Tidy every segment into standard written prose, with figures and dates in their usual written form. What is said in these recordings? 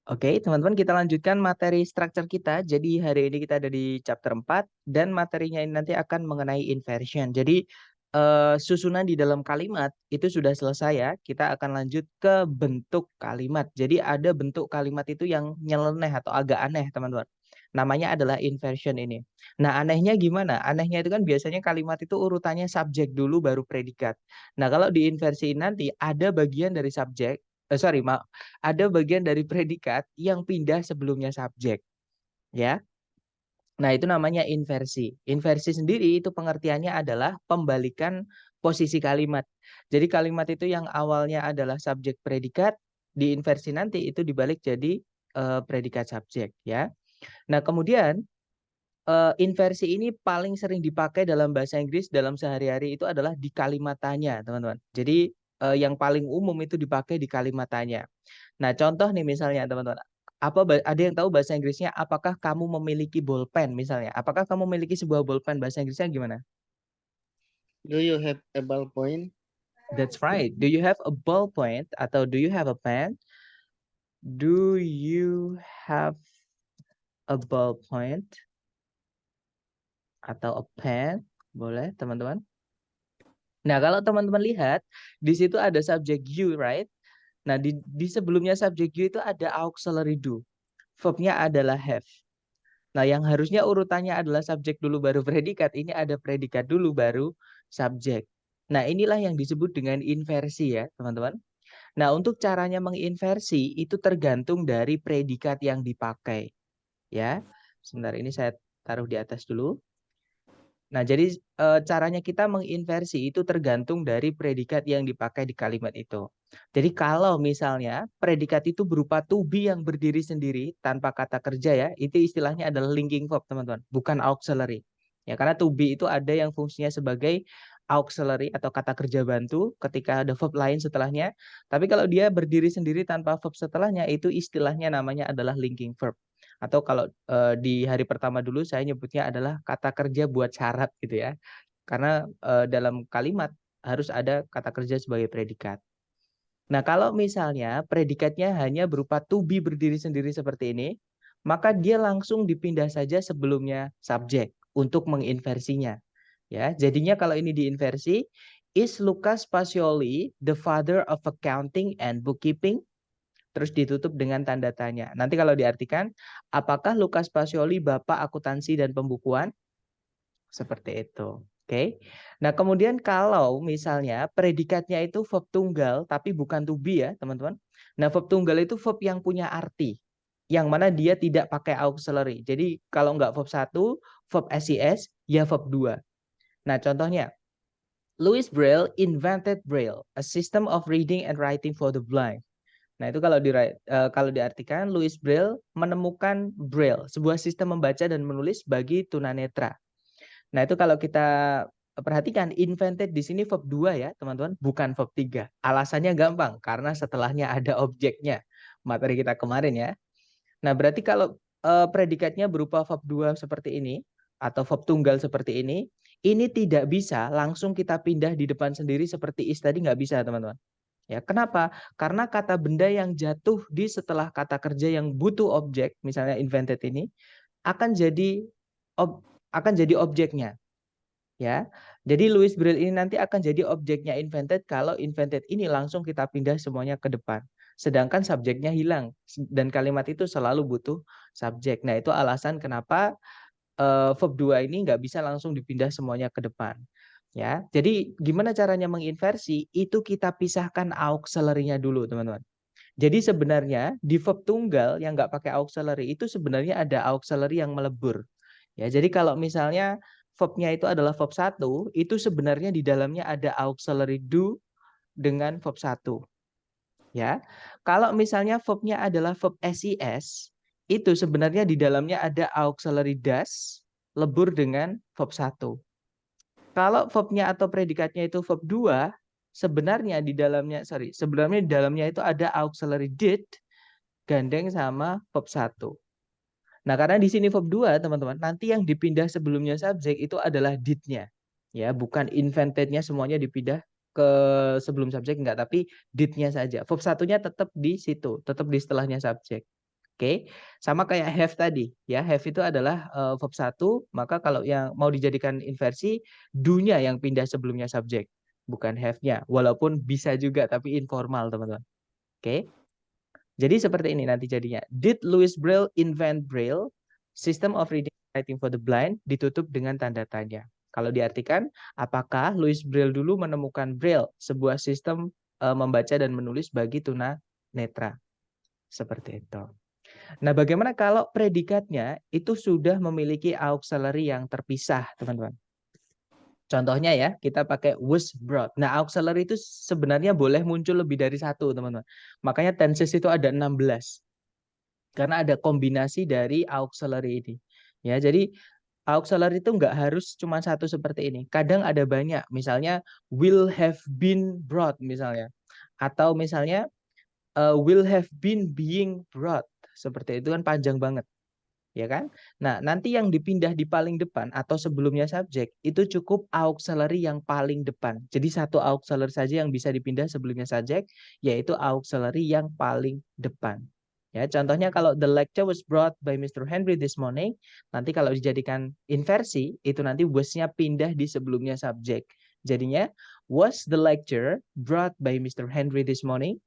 Oke, teman-teman kita lanjutkan materi structure kita. Jadi hari ini kita ada di chapter 4 dan materinya ini nanti akan mengenai inversion. Jadi susunan di dalam kalimat itu sudah selesai ya. Kita akan lanjut ke bentuk kalimat. Jadi ada bentuk kalimat itu yang nyeleneh atau agak aneh, teman-teman. Namanya adalah inversion ini. Nah, anehnya gimana? Anehnya itu kan biasanya kalimat itu urutannya subjek dulu baru predikat. Nah, kalau di inversi nanti ada bagian dari subjek, sorry, ada bagian dari predikat yang pindah sebelumnya subjek, ya. Nah, itu namanya inversi. Inversi sendiri itu pengertiannya adalah pembalikan posisi kalimat. Jadi kalimat itu yang awalnya adalah subjek predikat, di inversi nanti itu dibalik jadi predikat subjek, ya. Nah, kemudian inversi ini paling sering dipakai dalam bahasa Inggris dalam sehari-hari itu adalah di kalimat tanya, teman-teman. Jadi yang paling umum itu dipakai di kalimat tanya. Nah, contoh nih misalnya teman-teman, ada yang tahu bahasa Inggrisnya apakah kamu memiliki bolpen misalnya? Apakah kamu memiliki sebuah bolpen, bahasa Inggrisnya gimana? Do you have a ballpoint? That's right. Do you have a ballpoint atau do you have a pen? Do you have a ballpoint atau a pen? Boleh, teman-teman. Nah, kalau teman-teman lihat di situ ada subjek you, right? Nah, di sebelumnya subjek you itu ada auxiliary do. Verbnya adalah have. Nah, yang harusnya urutannya adalah subjek dulu baru predikat, ini ada predikat dulu baru subjek. Nah, inilah yang disebut dengan inversi ya, teman-teman. Nah, untuk caranya menginversi itu tergantung dari predikat yang dipakai, ya. Sebentar, ini saya taruh di atas dulu. Nah, jadi caranya kita menginversi itu tergantung dari predikat yang dipakai di kalimat itu. Jadi kalau misalnya predikat itu berupa to be yang berdiri sendiri tanpa kata kerja ya, itu istilahnya adalah linking verb, teman-teman, bukan auxiliary. Ya, karena to be itu ada yang fungsinya sebagai auxiliary atau kata kerja bantu ketika ada verb lain setelahnya. Tapi kalau dia berdiri sendiri tanpa verb setelahnya, itu istilahnya namanya adalah linking verb. Atau kalau di hari pertama dulu saya nyebutnya adalah kata kerja buat syarat gitu ya. Karena dalam kalimat harus ada kata kerja sebagai predikat. Nah, kalau misalnya predikatnya hanya berupa to be berdiri sendiri seperti ini, maka dia langsung dipindah saja sebelumnya subjek untuk menginversinya. Ya, jadinya kalau ini diinversi, is Lucas Pacioli the father of accounting and bookkeeping? Terus ditutup dengan tanda tanya. Nanti kalau diartikan, apakah Lucas Pacioli bapak akuntansi dan pembukuan? Seperti itu. Oke. Nah, kemudian kalau misalnya predikatnya itu verb tunggal tapi bukan to be ya, teman-teman. Nah, verb tunggal itu verb yang punya arti. Yang mana dia tidak pakai auxiliary. Jadi kalau nggak verb 1, verb SIS, ya verb 2. Nah, contohnya, Louis Braille invented Braille, a system of reading and writing for the blind. Nah, itu kalau diartikan, Louis Braille menemukan Braille, sebuah sistem membaca dan menulis bagi tunanetra. Nah, itu kalau kita perhatikan, invented di sini verb 2 ya, teman-teman, bukan verb 3. Alasannya gampang, karena setelahnya ada objeknya. Materi kita kemarin ya. Nah, berarti kalau predikatnya berupa verb 2 seperti ini, atau verb tunggal seperti ini tidak bisa langsung kita pindah di depan sendiri seperti is tadi, nggak bisa, teman-teman. Ya, kenapa? Karena kata benda yang jatuh di setelah kata kerja yang butuh objek, misalnya invented ini, akan jadi akan jadi objeknya, ya. Jadi Louis Braille ini nanti akan jadi objeknya invented kalau invented ini langsung kita pindah semuanya ke depan. Sedangkan subjeknya hilang dan kalimat itu selalu butuh subjek. Nah, itu alasan kenapa verb 2 ini nggak bisa langsung dipindah semuanya ke depan. Ya, jadi gimana caranya menginversi? Itu kita pisahkan auxiliary-nya dulu, teman-teman. Jadi sebenarnya di verb tunggal yang nggak pakai auxiliary itu sebenarnya ada auxiliary yang melebur. Ya, jadi kalau misalnya verbnya itu adalah verb 1, itu sebenarnya di dalamnya ada auxiliary do dengan verb 1. Ya. Kalau misalnya verbnya adalah verb SIS, itu sebenarnya di dalamnya ada auxiliary does lebur dengan verb 1. Kalau verbnya atau predikatnya itu verb 2, sebenarnya di dalamnya itu ada auxiliary did gandeng sama verb 1. Nah, karena di sini verb 2, teman-teman, nanti yang dipindah sebelumnya subjek itu adalah did-nya. Ya, bukan invented-nya semuanya dipindah ke sebelum subjek enggak, tapi did-nya saja. Verb 1-nya tetap di situ, tetap di setelahnya subjek. Oke, sama kayak have tadi ya. Have itu adalah verb 1, maka kalau yang mau dijadikan inversi, do-nya yang pindah sebelumnya subjek, bukan have-nya. Walaupun bisa juga tapi informal, teman-teman. Oke. Jadi seperti ini nanti jadinya. Did Louis Braille invent Braille? System of reading and writing for the blind ditutup dengan tanda tanya. Kalau diartikan, apakah Louis Braille dulu menemukan Braille, sebuah sistem membaca dan menulis bagi tuna netra? Seperti itu. Nah, bagaimana kalau predikatnya itu sudah memiliki auxiliary yang terpisah, teman-teman? Contohnya ya, kita pakai was brought. Nah, auxiliary itu sebenarnya boleh muncul lebih dari satu, teman-teman. Makanya tenses itu ada 16. Karena ada kombinasi dari auxiliary ini. Ya, jadi auxiliary itu nggak harus cuma satu seperti ini. Kadang ada banyak, misalnya will have been brought misalnya. Atau misalnya will have been being brought. Seperti itu kan panjang banget, ya kan? Nah, nanti yang dipindah di paling depan atau sebelumnya subjek itu cukup auxiliary yang paling depan. Jadi satu auxiliary saja yang bisa dipindah sebelumnya subjek, yaitu auxiliary yang paling depan. Ya, contohnya kalau the lecture was brought by Mr. Henry this morning, nanti kalau dijadikan inversi, itu nanti was-nya pindah di sebelumnya subjek. Jadinya, was the lecture brought by Mr. Henry this morning?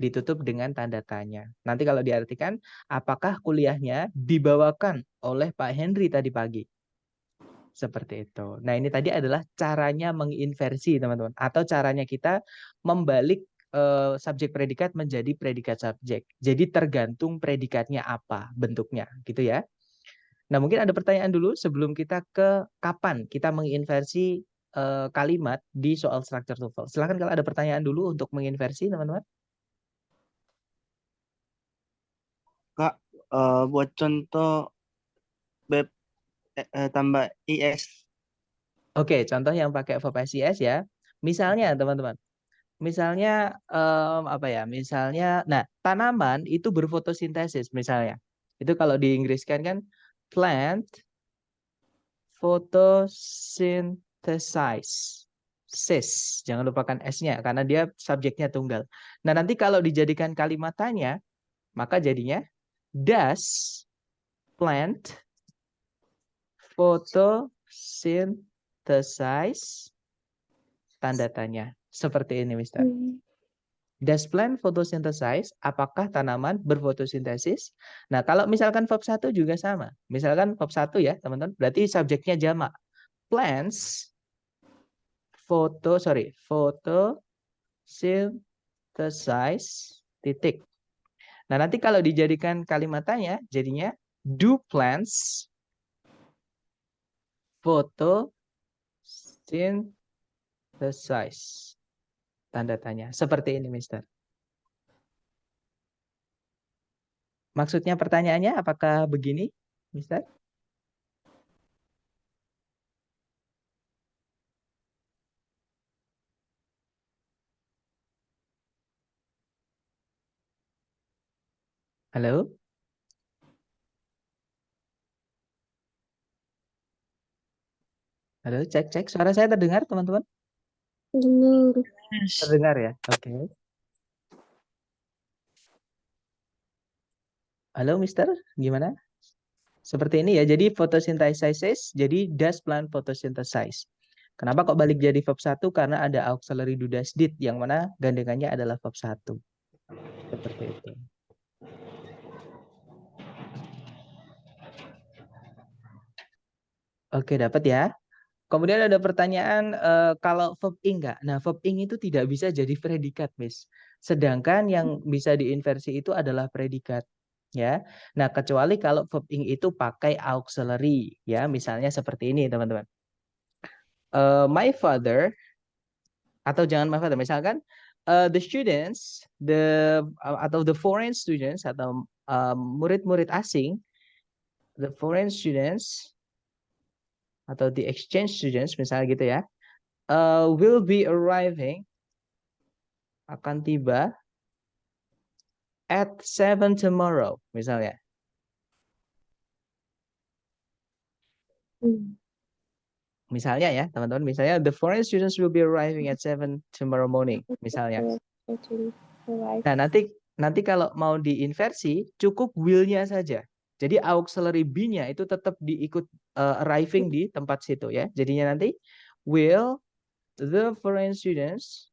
Ditutup dengan tanda tanya. Nanti kalau diartikan, apakah kuliahnya dibawakan oleh Pak Henry tadi pagi? Seperti itu. Nah, ini tadi adalah caranya menginversi, teman-teman. Atau caranya kita membalik subjek predikat menjadi predikat subjek. Jadi tergantung predikatnya apa bentuknya, gitu ya. Nah, mungkin ada pertanyaan dulu sebelum kita ke kapan kita menginversi kalimat di soal structure TOEFL. Silakan kalau ada pertanyaan dulu untuk menginversi, teman-teman. Kak, buat contoh beb tambah IS. Oke, contoh yang pakai verb SIS ya. Misalnya, teman-teman. Misalnya apa ya? Misalnya, nah, tanaman itu berfotosintesis misalnya. Itu kalau di Inggriskan kan plant photosynthesize. Sis, jangan lupakan S-nya karena dia subjeknya tunggal. Nah, nanti kalau dijadikan kalimat tanya, maka jadinya does plant photosynthesize tanda tanya. Seperti ini, Mister. Does plant photosynthesize? Apakah tanaman berfotosintesis? Nah, kalau misalkan verb 1 juga sama. Misalkan verb 1 ya, teman-teman. Berarti subjeknya jamak. Plants photosynthesize titik. Nah, nanti kalau dijadikan kalimat tanya, jadinya do plants photosynthesize? Tanda tanya. Seperti ini, Mister. Maksudnya pertanyaannya apakah begini, Mister? Halo? Halo, cek. Suara saya terdengar, teman-teman? Dengar. Terdengar ya? Oke. Halo, Mister. Gimana? Seperti ini ya. Jadi photosynthesis, jadi does plant photosynthesize. Kenapa kok balik jadi verb 1? Karena ada auxiliary do does did yang mana gandengannya adalah verb 1. Seperti itu. Oke, dapat ya. Kemudian ada pertanyaan kalau verb ing enggak. Nah, verb ing itu tidak bisa jadi predikat, Miss. Sedangkan yang bisa diinversi itu adalah predikat, ya. Nah, kecuali kalau verb ing itu pakai auxiliary, ya. Misalnya seperti ini, teman-teman. My father atau jangan my father, misalkan the students, atau the foreign students atau murid-murid asing, the foreign students atau the exchange students misalnya gitu ya. Will be arriving, akan tiba at 7 tomorrow misalnya. Misalnya ya teman-teman, misalnya the foreign students will be arriving at 7 tomorrow morning misalnya. Nah, nanti kalau mau diinversi cukup will-nya saja. Jadi auxiliary be-nya itu tetap diikut arriving di tempat situ ya. Jadinya nanti will the foreign students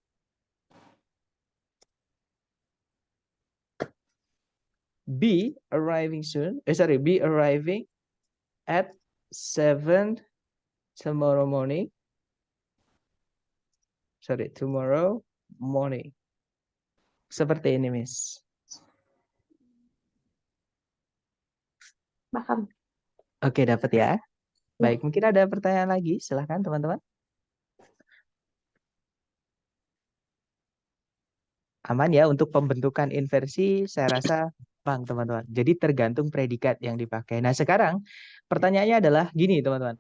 be arriving soon. Be arriving at 7 tomorrow morning. Tomorrow morning. Seperti ini, Miss. Paham. Oke, dapat ya. Baik, mungkin ada pertanyaan lagi. Silahkan, teman-teman. Aman ya untuk pembentukan inversi, saya rasa bang, teman-teman. Jadi tergantung predikat yang dipakai. Nah, sekarang pertanyaannya adalah gini, teman-teman.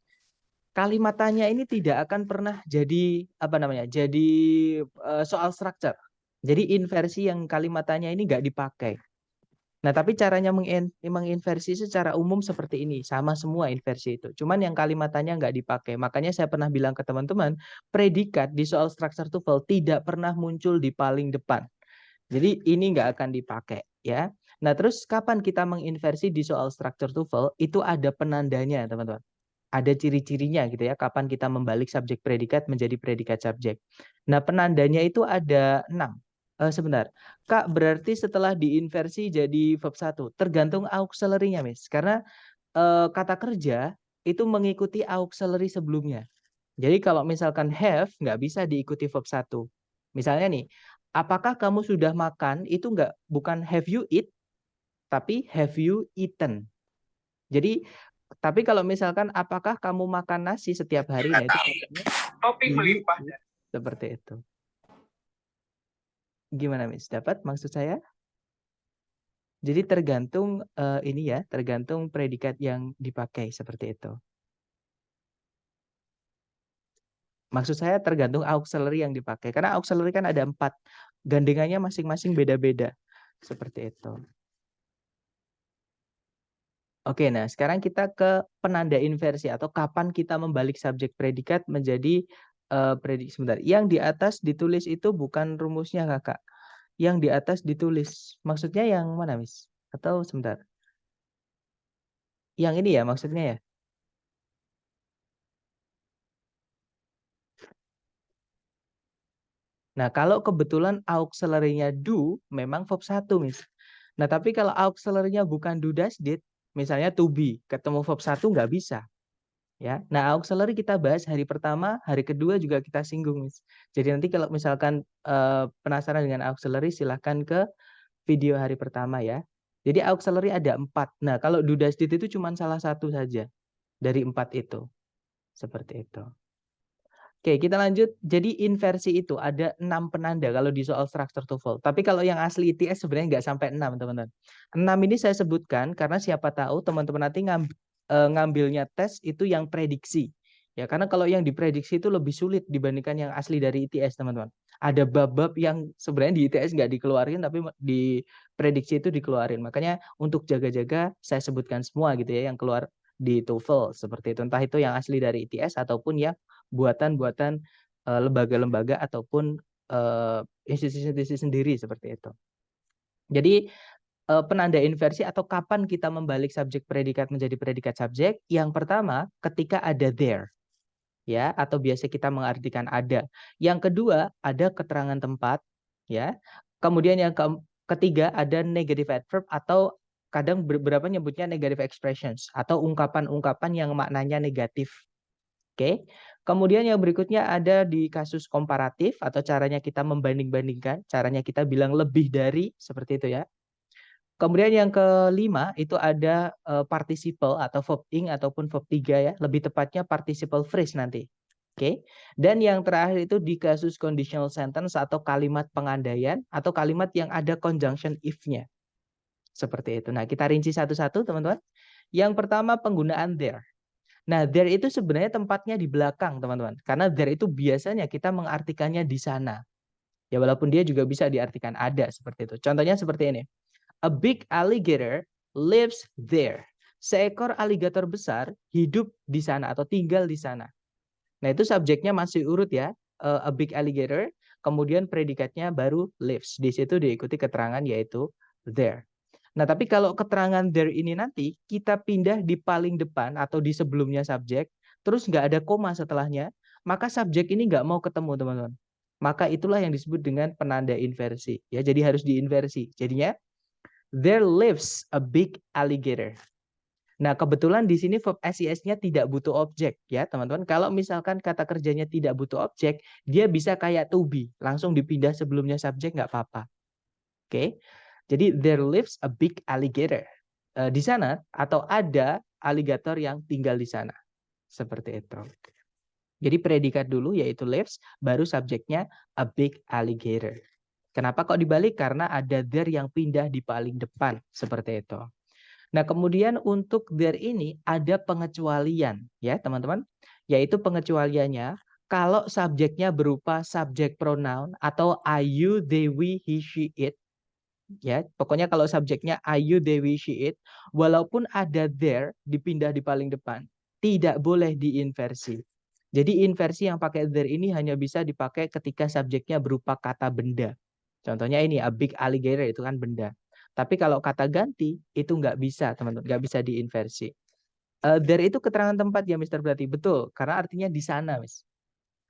Kalimat tanya ini tidak akan pernah jadi Jadi soal structure. Jadi inversi yang kalimat tanya ini nggak dipakai. Nah, tapi caranya menginversi secara umum seperti ini. Sama semua inversi itu. Cuman yang kalimatannya nggak dipakai. Makanya saya pernah bilang ke teman-teman, predikat di soal structure TOEFL tidak pernah muncul di paling depan. Jadi ini nggak akan dipakai ya. Nah, terus kapan kita menginversi di soal structure TOEFL? Itu ada penandanya, teman-teman. Ada ciri-cirinya gitu ya, kapan kita membalik subjek predikat menjadi predikat subjek. Nah, penandanya itu ada 6. Sebentar. Kak, berarti setelah diinversi jadi verb 1, tergantung auxiliary-nya, Miss. Karena kata kerja itu mengikuti auxiliary sebelumnya. Jadi kalau misalkan have, nggak bisa diikuti verb 1. Misalnya nih, apakah kamu sudah makan? Itu bukan have you eat, tapi have you eaten. Jadi, tapi kalau misalkan apakah kamu makan nasi setiap hari? Nah, itu topik melimpah. Seperti itu. Gimana, Miss? Dapat maksud saya? Jadi tergantung tergantung predikat yang dipakai seperti itu. Maksud saya tergantung auxiliary yang dipakai. Karena auxiliary kan ada 4. Gandengannya masing-masing beda-beda. Seperti itu. Oke, nah sekarang kita ke penanda inversi atau kapan kita membalik subjek predikat menjadi predikat. Sebentar, yang di atas ditulis itu bukan rumusnya, Kakak. Yang di atas ditulis. Maksudnya yang mana, Miss? Atau sebentar. Yang ini ya maksudnya ya? Nah, kalau kebetulan auxiliary-nya do, memang verb 1, Miss. Nah, tapi kalau auxiliary-nya bukan do dash did, misalnya to be, ketemu verb 1 nggak bisa. Ya. Nah, auxiliary kita bahas hari pertama, hari kedua juga kita singgung, Miss. Jadi nanti kalau misalkan penasaran dengan auxiliary, silahkan ke video hari pertama ya. Jadi auxiliary ada 4. Nah, kalau do dash did itu cuma salah satu saja dari 4 itu. Seperti itu. Oke, kita lanjut. Jadi inversi itu ada 6 penanda kalau di soal structure TOEFL. Tapi kalau yang asli ITS sebenarnya nggak sampai 6, teman-teman. 6 ini saya sebutkan karena siapa tahu teman-teman nanti ngambilnya tes itu yang prediksi. Ya, karena kalau yang diprediksi itu lebih sulit dibandingkan yang asli dari ITS, teman-teman. Ada bab-bab yang sebenarnya di ITS nggak dikeluarin, tapi di prediksi itu dikeluarin. Makanya untuk jaga-jaga saya sebutkan semua gitu ya yang keluar di TOEFL seperti itu. Entah itu yang asli dari ITS ataupun yang buatan-buatan lembaga-lembaga ataupun institusi-institusi sendiri seperti itu. Jadi penanda inversi atau kapan kita membalik subjek predikat menjadi predikat subjek? Yang pertama, ketika ada there. Ya, atau biasa kita mengartikan ada. Yang kedua, ada keterangan tempat, ya. Kemudian yang ketiga ada negative adverb atau kadang beberapa nyebutnya negative expressions atau ungkapan-ungkapan yang maknanya negatif. Oke. Kemudian yang berikutnya ada di kasus komparatif atau caranya kita membanding-bandingkan, caranya kita bilang lebih dari seperti itu ya. Kemudian yang kelima itu ada participle atau verb ing ataupun verb 3 ya, lebih tepatnya participle phrase nanti. Oke. Dan yang terakhir itu di kasus conditional sentence atau kalimat pengandaian atau kalimat yang ada conjunction if-nya. Seperti itu. Nah, kita rinci satu-satu, teman-teman. Yang pertama penggunaan there. Nah, there itu sebenarnya tempatnya di belakang, teman-teman. Karena there itu biasanya kita mengartikannya di sana. Ya, walaupun dia juga bisa diartikan ada seperti itu. Contohnya seperti ini. A big alligator lives there. Seekor aligator besar hidup di sana atau tinggal di sana. Nah, itu subjeknya masih urut ya. A big alligator. kemudian predikatnya baru lives. Di situ diikuti keterangan yaitu there. Nah, tapi kalau keterangan there ini nanti kita pindah di paling depan atau di sebelumnya subjek, terus nggak ada koma setelahnya, maka subjek ini nggak mau ketemu, teman-teman. Maka itulah yang disebut dengan penanda inversi. Ya, jadi harus diinversi. Jadinya, there lives a big alligator. Nah, kebetulan di sini verb SIS-nya tidak butuh objek, ya, teman-teman. Kalau misalkan kata kerjanya tidak butuh objek, dia bisa kayak to be, langsung dipindah sebelumnya subjek nggak apa-apa. Oke. Jadi there lives a big alligator. Di sana atau ada aligator yang tinggal di sana. Seperti itu. Jadi predikat dulu yaitu lives, baru subjeknya a big alligator. Kenapa kok dibalik? Karena ada there yang pindah di paling depan. Seperti itu. Nah, kemudian untuk there ini ada pengecualian, ya teman-teman. Yaitu pengecualiannya kalau subjeknya berupa subjek pronoun atau I, you, they, we, he, she, it. Ya, pokoknya kalau subjeknya I, you, they, we, she, it, walaupun ada there dipindah di paling depan, tidak boleh diinversi. Jadi inversi yang pakai there ini hanya bisa dipakai ketika subjeknya berupa kata benda. Contohnya ini, a big alligator itu kan benda. Tapi kalau kata ganti itu nggak bisa, teman-teman, nggak bisa diinversi. There itu keterangan tempat ya, Mister, berarti betul, karena artinya di sana, Miss.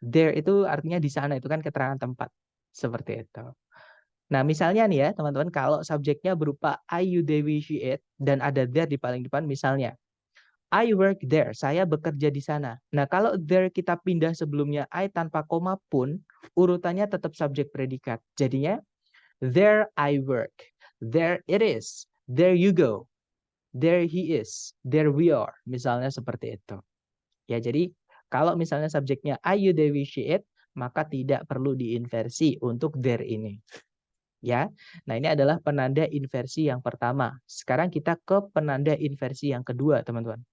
There itu artinya di sana, itu kan keterangan tempat. Seperti itu. Nah, misalnya nih ya, teman-teman, kalau subjeknya berupa I, you, they, we, she, it, dan ada there di paling depan, misalnya, I work there, saya bekerja di sana. Nah, kalau there kita pindah sebelumnya I tanpa koma pun, urutannya tetap subjek predikat. Jadinya, there I work, there it is, there you go, there he is, there we are. Misalnya seperti itu. Ya, jadi kalau misalnya subjeknya I, you, they, we, she, it, maka tidak perlu diinversi untuk there ini. Ya, nah ini adalah penanda inversi yang pertama. Sekarang kita ke penanda inversi yang kedua, teman-teman.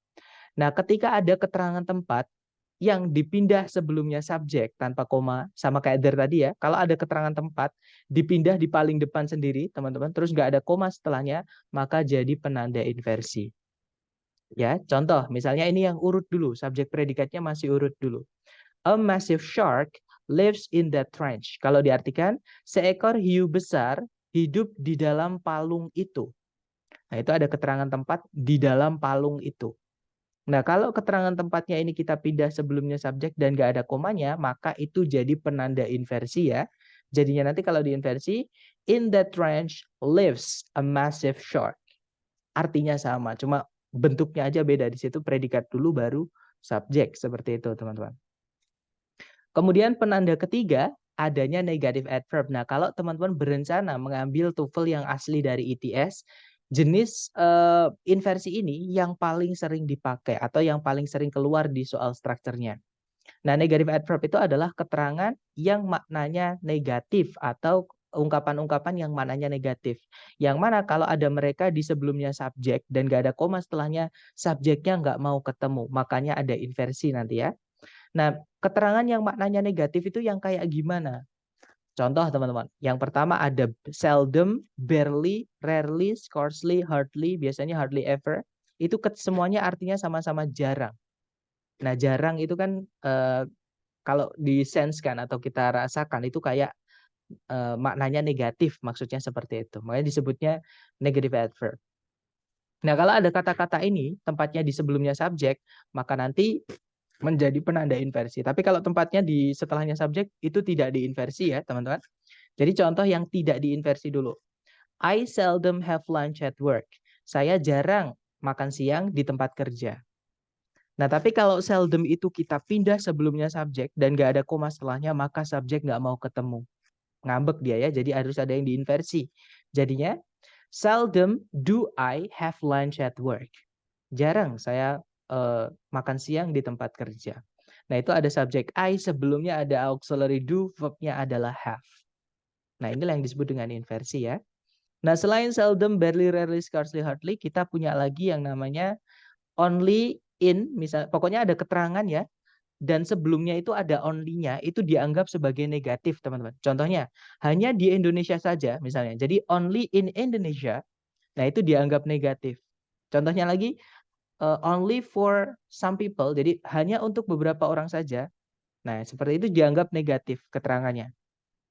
Nah, ketika ada keterangan tempat yang dipindah sebelumnya subjek tanpa koma, sama kayak there tadi ya. Kalau ada keterangan tempat dipindah di paling depan sendiri, teman-teman, terus nggak ada koma setelahnya, maka jadi penanda inversi. Ya, contoh, misalnya ini yang urut dulu, subjek predikatnya masih urut dulu. A massive shark lives in that trench. Kalau diartikan, seekor hiu besar hidup di dalam palung itu. Nah, itu ada keterangan tempat di dalam palung itu. Nah, kalau keterangan tempatnya ini kita pindah sebelumnya subjek dan nggak ada komanya, maka itu jadi penanda inversi ya. Jadinya nanti kalau diinversi, in that trench lives a massive shark. Artinya sama, cuma bentuknya aja beda. Di situ predikat dulu baru subjek. Seperti itu, teman-teman. Kemudian penanda ketiga, adanya negative adverb. Nah, kalau teman-teman berencana mengambil TOEFL yang asli dari ITS, jenis inversi ini yang paling sering dipakai atau yang paling sering keluar di soal strukturnya. Nah, negative adverb itu adalah keterangan yang maknanya negatif atau ungkapan-ungkapan yang maknanya negatif. Yang mana kalau ada mereka di sebelumnya subjek dan nggak ada koma setelahnya, subjeknya nggak mau ketemu. Makanya ada inversi nanti ya. Nah, keterangan yang maknanya negatif itu yang kayak gimana? Contoh teman-teman, yang pertama ada seldom, barely, rarely, scarcely, hardly, biasanya hardly ever. Itu semuanya artinya sama-sama jarang. Nah, jarang itu kan kalau disense-kan atau kita rasakan itu kayak maknanya negatif, maksudnya seperti itu. Makanya disebutnya negative adverb. Nah, kalau ada kata-kata ini tempatnya di sebelumnya subjek, maka nanti menjadi penanda inversi. Tapi kalau tempatnya di setelahnya subjek itu tidak diinversi ya, teman-teman. Jadi contoh yang tidak diinversi dulu. I seldom have lunch at work. Saya jarang makan siang di tempat kerja. Nah, tapi kalau seldom itu kita pindah sebelumnya subjek dan nggak ada koma setelahnya, maka subjek nggak mau ketemu. Ngambek dia ya, jadi harus ada yang diinversi. Jadinya, seldom do I have lunch at work. Jarang saya makan siang di tempat kerja. Nah, itu ada subjek I, sebelumnya ada auxiliary do, verb-nya adalah have. Nah, inilah yang disebut dengan inversi ya. Nah, selain seldom, barely, rarely, scarcely, hardly, kita punya lagi yang namanya only, in, misal, pokoknya ada keterangan ya, dan sebelumnya itu ada only-nya, itu dianggap sebagai negatif, teman-teman. Contohnya, hanya di Indonesia saja, misalnya. Jadi, only in Indonesia, nah itu dianggap negatif. Contohnya lagi, only for some people, jadi hanya untuk beberapa orang saja. Nah, seperti itu dianggap negatif keterangannya.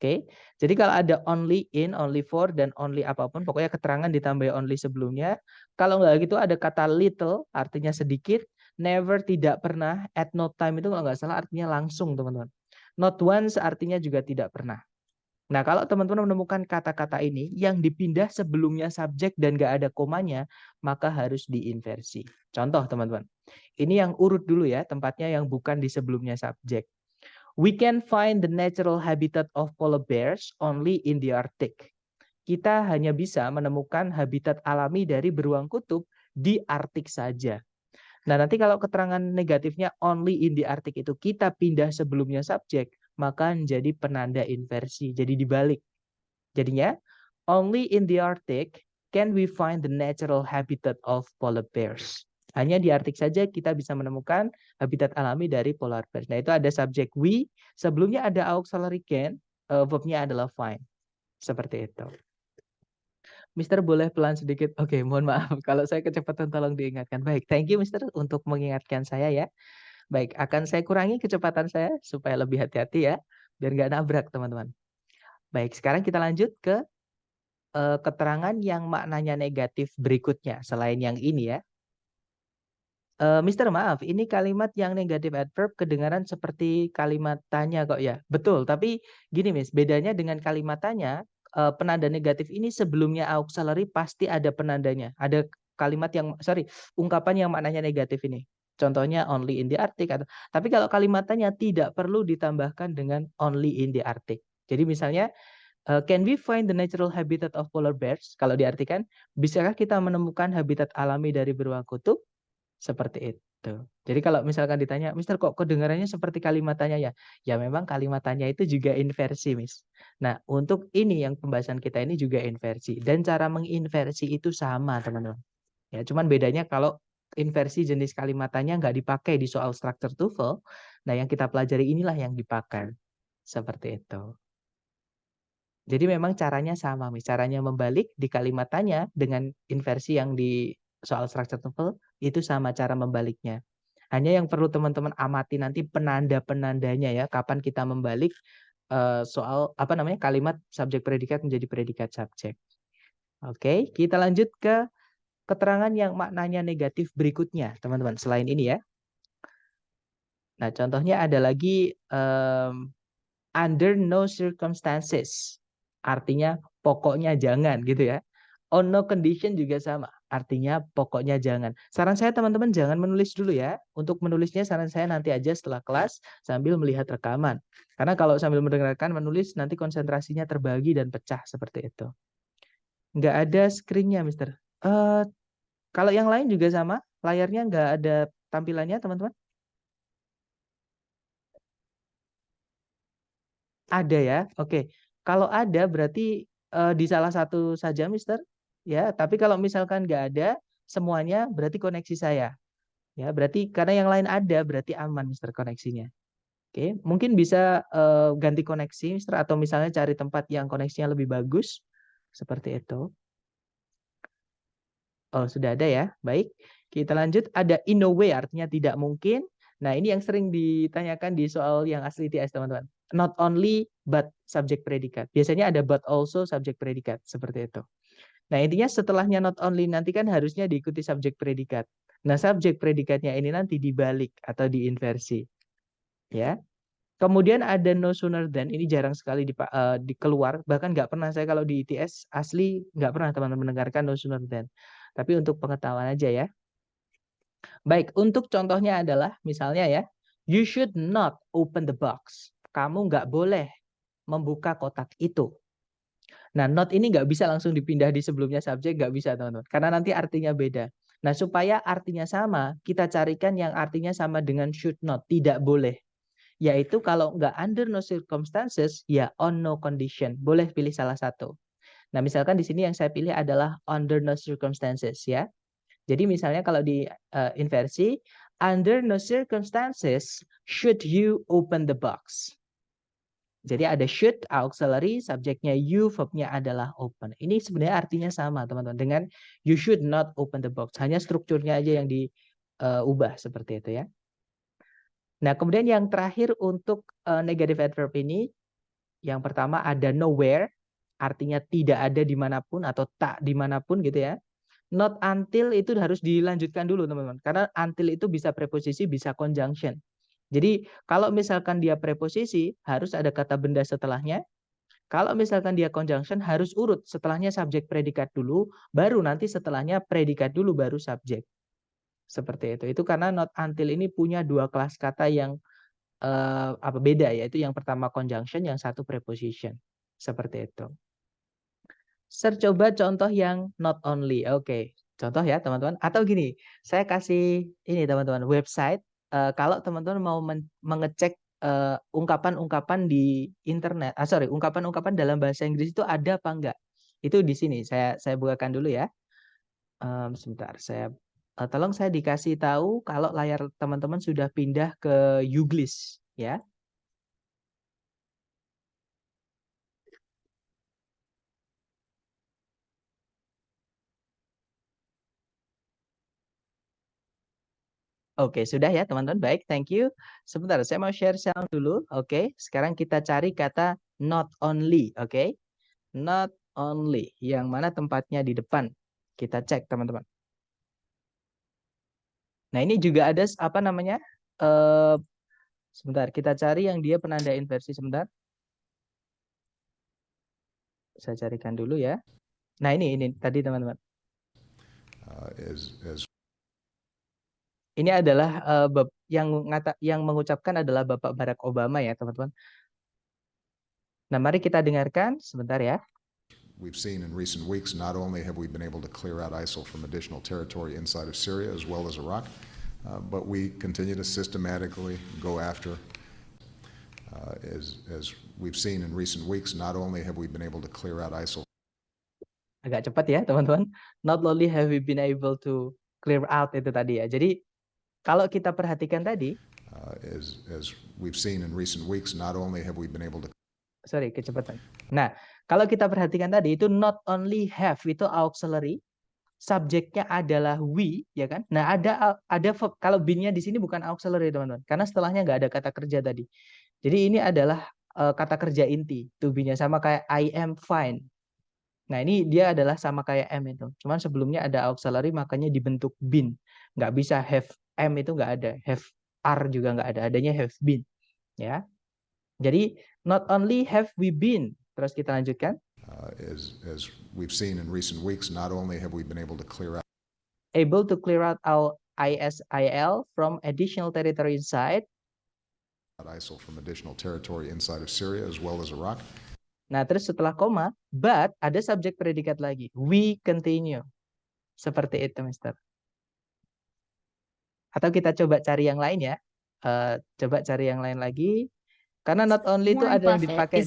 Oke, jadi kalau ada only in, only for, dan only apapun, pokoknya keterangan ditambah only sebelumnya. Kalau nggak gitu ada kata little, artinya sedikit. Never, tidak pernah. At no time itu kalau nggak salah artinya langsung, teman-teman. Not once artinya juga tidak pernah. Nah, kalau teman-teman menemukan kata-kata ini yang dipindah sebelumnya subjek dan nggak ada komanya, maka harus diinversi. Contoh, teman-teman. Ini yang urut dulu ya, tempatnya yang bukan di sebelumnya subjek. We can find the natural habitat of polar bears only in the Arctic. Kita hanya bisa menemukan habitat alami dari beruang kutub di Arktik saja. Nah, nanti kalau keterangan negatifnya only in the Arctic itu kita pindah sebelumnya subjek, maka menjadi penanda inversi. Jadi dibalik. Jadinya, only in the Arctic can we find the natural habitat of polar bears. Hanya di Arktik saja kita bisa menemukan habitat alami dari polar bears. Nah, itu ada subjek we, sebelumnya ada auxiliary can, verbnya adalah find. Seperti itu. Mister boleh pelan sedikit? Oke, mohon maaf. Kalau saya kecepatan tolong diingatkan. Baik, thank you Mister untuk mengingatkan saya ya. Baik, akan saya kurangi kecepatan saya supaya lebih hati-hati ya. Biar nggak nabrak teman-teman. Baik, sekarang kita lanjut ke keterangan yang maknanya negatif berikutnya. Selain yang ini ya. Mister maaf, ini kalimat yang negatif adverb kedengaran seperti kalimat tanya kok ya. Betul, tapi gini Miss, bedanya dengan kalimat tanya, penanda negatif ini sebelumnya auxiliary pasti ada penandanya. Ada kalimat yang, ungkapan yang maknanya negatif ini. Contohnya only in the Arctic. Tapi kalau kalimat tanya tidak perlu ditambahkan dengan only in the Arctic. Jadi misalnya, can we find the natural habitat of polar bears? Kalau diartikan, bisakah kita menemukan habitat alami dari beruang kutub? Seperti itu. Jadi kalau misalkan ditanya, Mister kok kedengarannya seperti kalimat tanya ya? Ya memang kalimat tanya itu juga inversi, Miss. Nah, untuk ini yang pembahasan kita ini juga inversi. Dan cara menginversi itu sama, teman-teman. Ya, cuman bedanya kalau inversi jenis kalimat tanya nggak dipakai di soal structure TOEFL. Nah, yang kita pelajari inilah yang dipakai. Seperti itu. Jadi memang caranya sama, Miss. Caranya membalik di kalimat tanya dengan inversi yang di soal structure TOEFL itu sama cara membaliknya. Hanya yang perlu teman-teman amati nanti penanda-penandanya ya, kapan kita membalik soal kalimat subjek predikat menjadi predikat subjek. Oke, kita lanjut ke keterangan yang maknanya negatif berikutnya, teman-teman. Selain ini ya. Nah, contohnya ada lagi under no circumstances. Artinya pokoknya jangan gitu ya. On no condition juga sama. Artinya pokoknya jangan. Saran saya teman-teman jangan menulis dulu ya. Untuk menulisnya saran saya nanti aja setelah kelas sambil melihat rekaman. Karena kalau sambil mendengarkan menulis nanti konsentrasinya terbagi dan pecah seperti itu. Nggak ada screen-nya, Mister. Kalau yang lain juga sama. Layarnya nggak ada tampilannya, teman-teman? Ada ya. Oke. Kalau ada berarti di salah satu saja, Mister. Ya, tapi kalau misalkan nggak ada semuanya berarti koneksi saya. Ya, berarti karena yang lain ada berarti aman Mister koneksinya. Oke, mungkin bisa ganti koneksi Mister atau misalnya cari tempat yang koneksinya lebih bagus. Seperti itu. Oh, sudah ada ya. Baik. Kita lanjut. Ada in a way artinya tidak mungkin. Nah, ini yang sering ditanyakan di soal yang asli ITS, teman-teman. Not only but subject predikat. Biasanya ada but also subject predikat seperti itu. Nah, intinya setelahnya not only nanti kan harusnya diikuti subjek predikat. Nah, subjek predikatnya ini nanti dibalik atau diinversi. Ya. Kemudian ada no sooner than, ini jarang sekali dikeluar, bahkan nggak pernah saya kalau di ITS asli nggak pernah teman-teman mendengarkan no sooner than. Tapi untuk pengetahuan aja ya. Baik, untuk contohnya adalah misalnya ya, you should not open the box. Kamu nggak boleh membuka kotak itu. Nah, not ini nggak bisa langsung dipindah di sebelumnya subjek, nggak bisa teman-teman. Karena nanti artinya beda. Nah, supaya artinya sama, kita carikan yang artinya sama dengan should not, tidak boleh. Yaitu kalau nggak under no circumstances, ya on no condition. Boleh pilih salah satu. Nah, misalkan di sini yang saya pilih adalah under no circumstances ya. Jadi misalnya kalau di inversi, under no circumstances should you open the box. Jadi ada should, auxiliary, subjeknya you, verbnya adalah open. Ini sebenarnya artinya sama teman-teman dengan you should not open the box. Hanya strukturnya aja yang diubah seperti itu ya. Nah kemudian yang terakhir untuk negative adverb ini, Yang pertama ada nowhere, artinya tidak ada dimanapun atau tak dimanapun gitu ya. Not until itu harus dilanjutkan dulu teman-teman. Karena until itu bisa preposisi, bisa conjunction. Jadi kalau misalkan dia preposisi, harus ada kata benda setelahnya. Kalau misalkan dia conjunction, harus urut. Setelahnya subjek predikat dulu, baru nanti setelahnya predikat dulu, baru subjek. Seperti itu. Itu karena not until ini punya dua kelas kata yang beda, yaitu yang pertama conjunction, yang satu preposition. Seperti itu. Coba contoh yang not only. Oke, contoh ya teman-teman. Atau gini, saya kasih ini teman-teman, website. Kalau teman-teman mau mengecek ungkapan-ungkapan di internet, ungkapan-ungkapan dalam bahasa Inggris itu ada apa enggak? Itu di sini. Saya bukakan dulu ya. Sebentar, tolong saya dikasih tahu kalau layar teman-teman sudah pindah ke Youglish ya. Oke, sudah ya teman-teman. Baik, thank you. Sebentar, saya mau share sound dulu. Oke, sekarang kita cari kata not only. Oke, not only. Yang mana tempatnya di depan. Kita cek teman-teman. Nah, ini juga ada apa namanya? Sebentar, kita cari yang dia penanda inversi sebentar. Saya carikan dulu ya. Nah, ini tadi teman-teman. Ini adalah yang mengucapkan adalah Bapak Barack Obama ya, teman-teman. Nah, mari kita dengarkan sebentar ya. We've seen in recent weeks, not only have we been able to clear out ISIL from additional territory inside of Syria as well as Iraq, but we continue to systematically go after, as we've seen in recent weeks, not only have we been able to clear out ISIL. Agak cepat ya teman-teman. Not only have we been able to clear out itu tadi ya. Jadi kalau kita perhatikan tadi, as we've seen in recent weeks, not only have we been able to. Sorry, kecepatan. Nah, kalau kita perhatikan tadi itu not only have itu auxiliary, subjeknya adalah we, ya kan? Nah, ada verb. Kalau been-nya di sini bukan auxiliary teman-teman, karena setelahnya nggak ada kata kerja tadi. Jadi ini adalah kata kerja inti, to be-nya sama kayak I am fine. Nah, ini dia adalah sama kayak am itu. Cuman sebelumnya ada auxiliary, makanya dibentuk been. Nggak bisa have am itu nggak ada. Have are juga nggak ada. Adanya have been. Ya. Jadi, not only have we been. Terus kita lanjutkan. As we've seen in recent weeks, not only have we been able to clear out. Able to clear out our ISIL from additional territory inside. ISIL from additional territory inside of Syria as well as Iraq. Nah, terus setelah koma, but ada subjek predikat lagi. We continue. Seperti itu, Mister. Atau kita coba cari yang lain ya. Coba cari yang lain lagi. Karena not only itu ada yang dipakai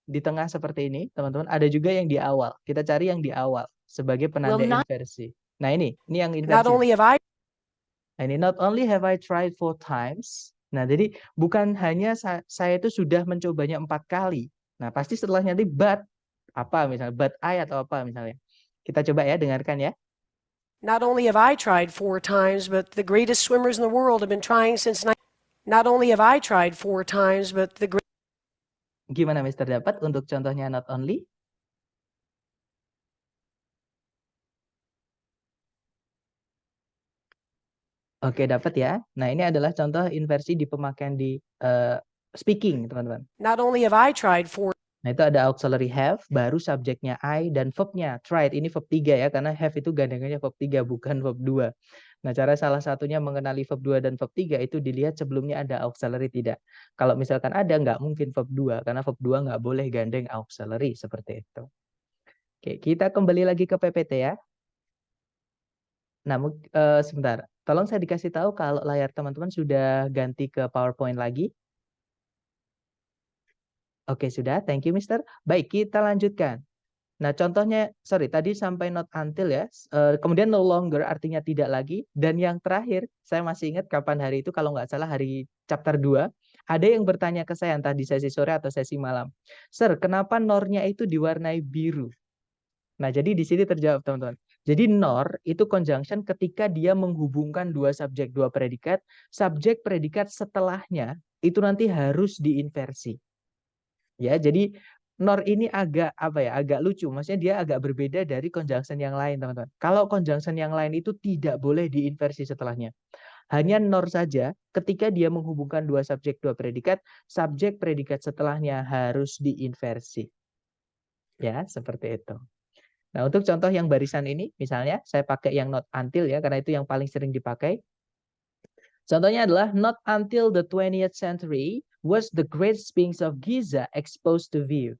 di tengah seperti ini, teman-teman. Ada juga yang di awal. Kita cari yang di awal sebagai penanda inversi. Nah, ini yang inversi. Nah, ini not only have I tried 4 times. Nah, jadi bukan hanya saya itu sudah mencobanya 4 kali. Nah, pasti setelahnya nanti but apa misalnya, but I atau apa misalnya. Kita coba ya, dengarkan ya. Not only have I tried 4 times, but the greatest swimmers in the world have been trying since. Not only have I tried 4 times, but the. Gimana Mister dapat untuk contohnya not only? Oke, dapat ya. Nah, ini adalah contoh inversi di pemakaian di speaking, teman-teman. Not only have I tried 4. Nah, itu ada auxiliary have, baru subjeknya I, dan verbnya tried. Ini verb 3 ya, karena have itu gandengannya verb 3, bukan verb 2. Nah, cara salah satunya mengenali verb 2 dan verb 3 itu dilihat sebelumnya ada auxiliary tidak. Kalau misalkan ada, nggak mungkin verb 2, karena verb 2 nggak boleh gandeng auxiliary, seperti itu. Oke, kita kembali lagi ke PPT ya. Nah, sebentar. Tolong saya dikasih tahu kalau layar teman-teman sudah ganti ke PowerPoint lagi. Oke, sudah. Thank you, Mister. Baik, kita lanjutkan. Nah, contohnya, sorry, tadi sampai not until ya. Kemudian no longer artinya tidak lagi. Dan yang terakhir, saya masih ingat kapan hari itu, kalau nggak salah hari chapter 2. Ada yang bertanya ke saya, entah di sesi sore atau sesi malam. Sir, kenapa nornya itu diwarnai biru? Nah, jadi di sini terjawab, teman-teman. Jadi nor itu conjunction ketika dia menghubungkan dua subjek, dua predikat. Subjek predikat setelahnya itu nanti harus diinversi. Ya, jadi nor ini agak apa ya? Agak lucu. Maksudnya dia agak berbeda dari conjunction yang lain, teman-teman. Kalau conjunction yang lain itu tidak boleh diinversi setelahnya. Hanya nor saja ketika dia menghubungkan dua subjek, dua predikat, subjek predikat setelahnya harus diinversi. Ya, seperti itu. Nah, untuk contoh yang barisan ini, misalnya saya pakai yang not until ya, karena itu yang paling sering dipakai. Contohnya adalah not until the 20th century was the Great Sphinx of Giza exposed to view.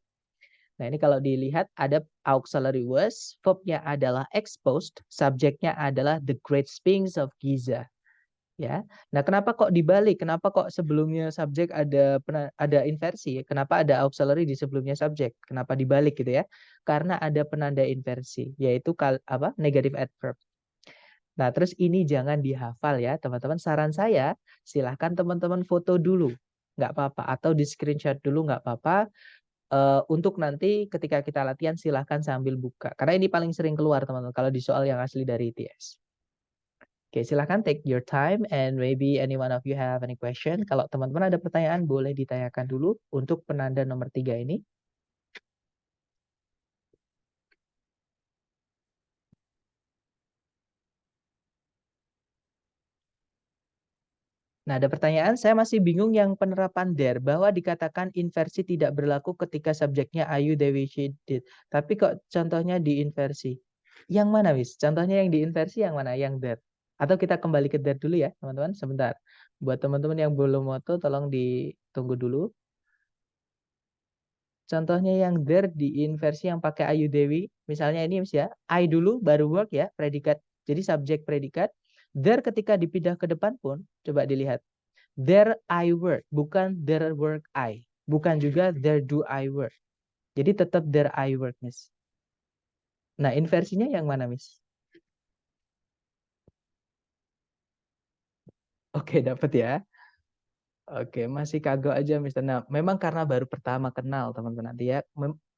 Nah, ini kalau dilihat ada auxiliary was, verb-nya adalah exposed, subjeknya adalah the Great Sphinx of Giza. Ya. Nah, kenapa kok dibalik? Kenapa kok sebelumnya subjek ada inversi? Kenapa ada auxiliary di sebelumnya subjek? Kenapa dibalik gitu ya? Karena ada penanda inversi, yaitu negative adverb. Nah, terus ini jangan dihafal ya, teman-teman. Saran saya, silahkan teman-teman foto dulu, nggak apa-apa. Atau di screenshot dulu, nggak apa-apa. Untuk nanti ketika kita latihan, silahkan sambil buka. Karena ini paling sering keluar, teman-teman, kalau di soal yang asli dari ITS. Oke, silahkan take your time and maybe any one of you have any question. Kalau teman-teman ada pertanyaan, boleh ditanyakan dulu untuk penanda nomor 3 ini. Nah, ada pertanyaan, saya masih bingung yang penerapan there, bahwa dikatakan inversi tidak berlaku ketika subjeknya Ayu, Dewi, she, did. Tapi kok contohnya diinversi? Yang mana, Wis? Contohnya yang diinversi yang mana? Yang there. Atau kita kembali ke there dulu ya, teman-teman. Sebentar. Buat teman-teman yang belum moto, tolong ditunggu dulu. Contohnya yang there diinversi yang pakai Ayu, Dewi. Misalnya ini ya, I dulu, baru work ya, predikat. Jadi subjek predikat. There ketika dipindah ke depan pun, coba dilihat. There I work, bukan there work I. Bukan juga there do I work. Jadi tetap there I work, Miss. Nah, inversinya yang mana, Miss? Oke, dapat ya. Oke, masih kagok aja, Mister. Nah, memang karena baru pertama kenal, teman-teman. Nanti ya,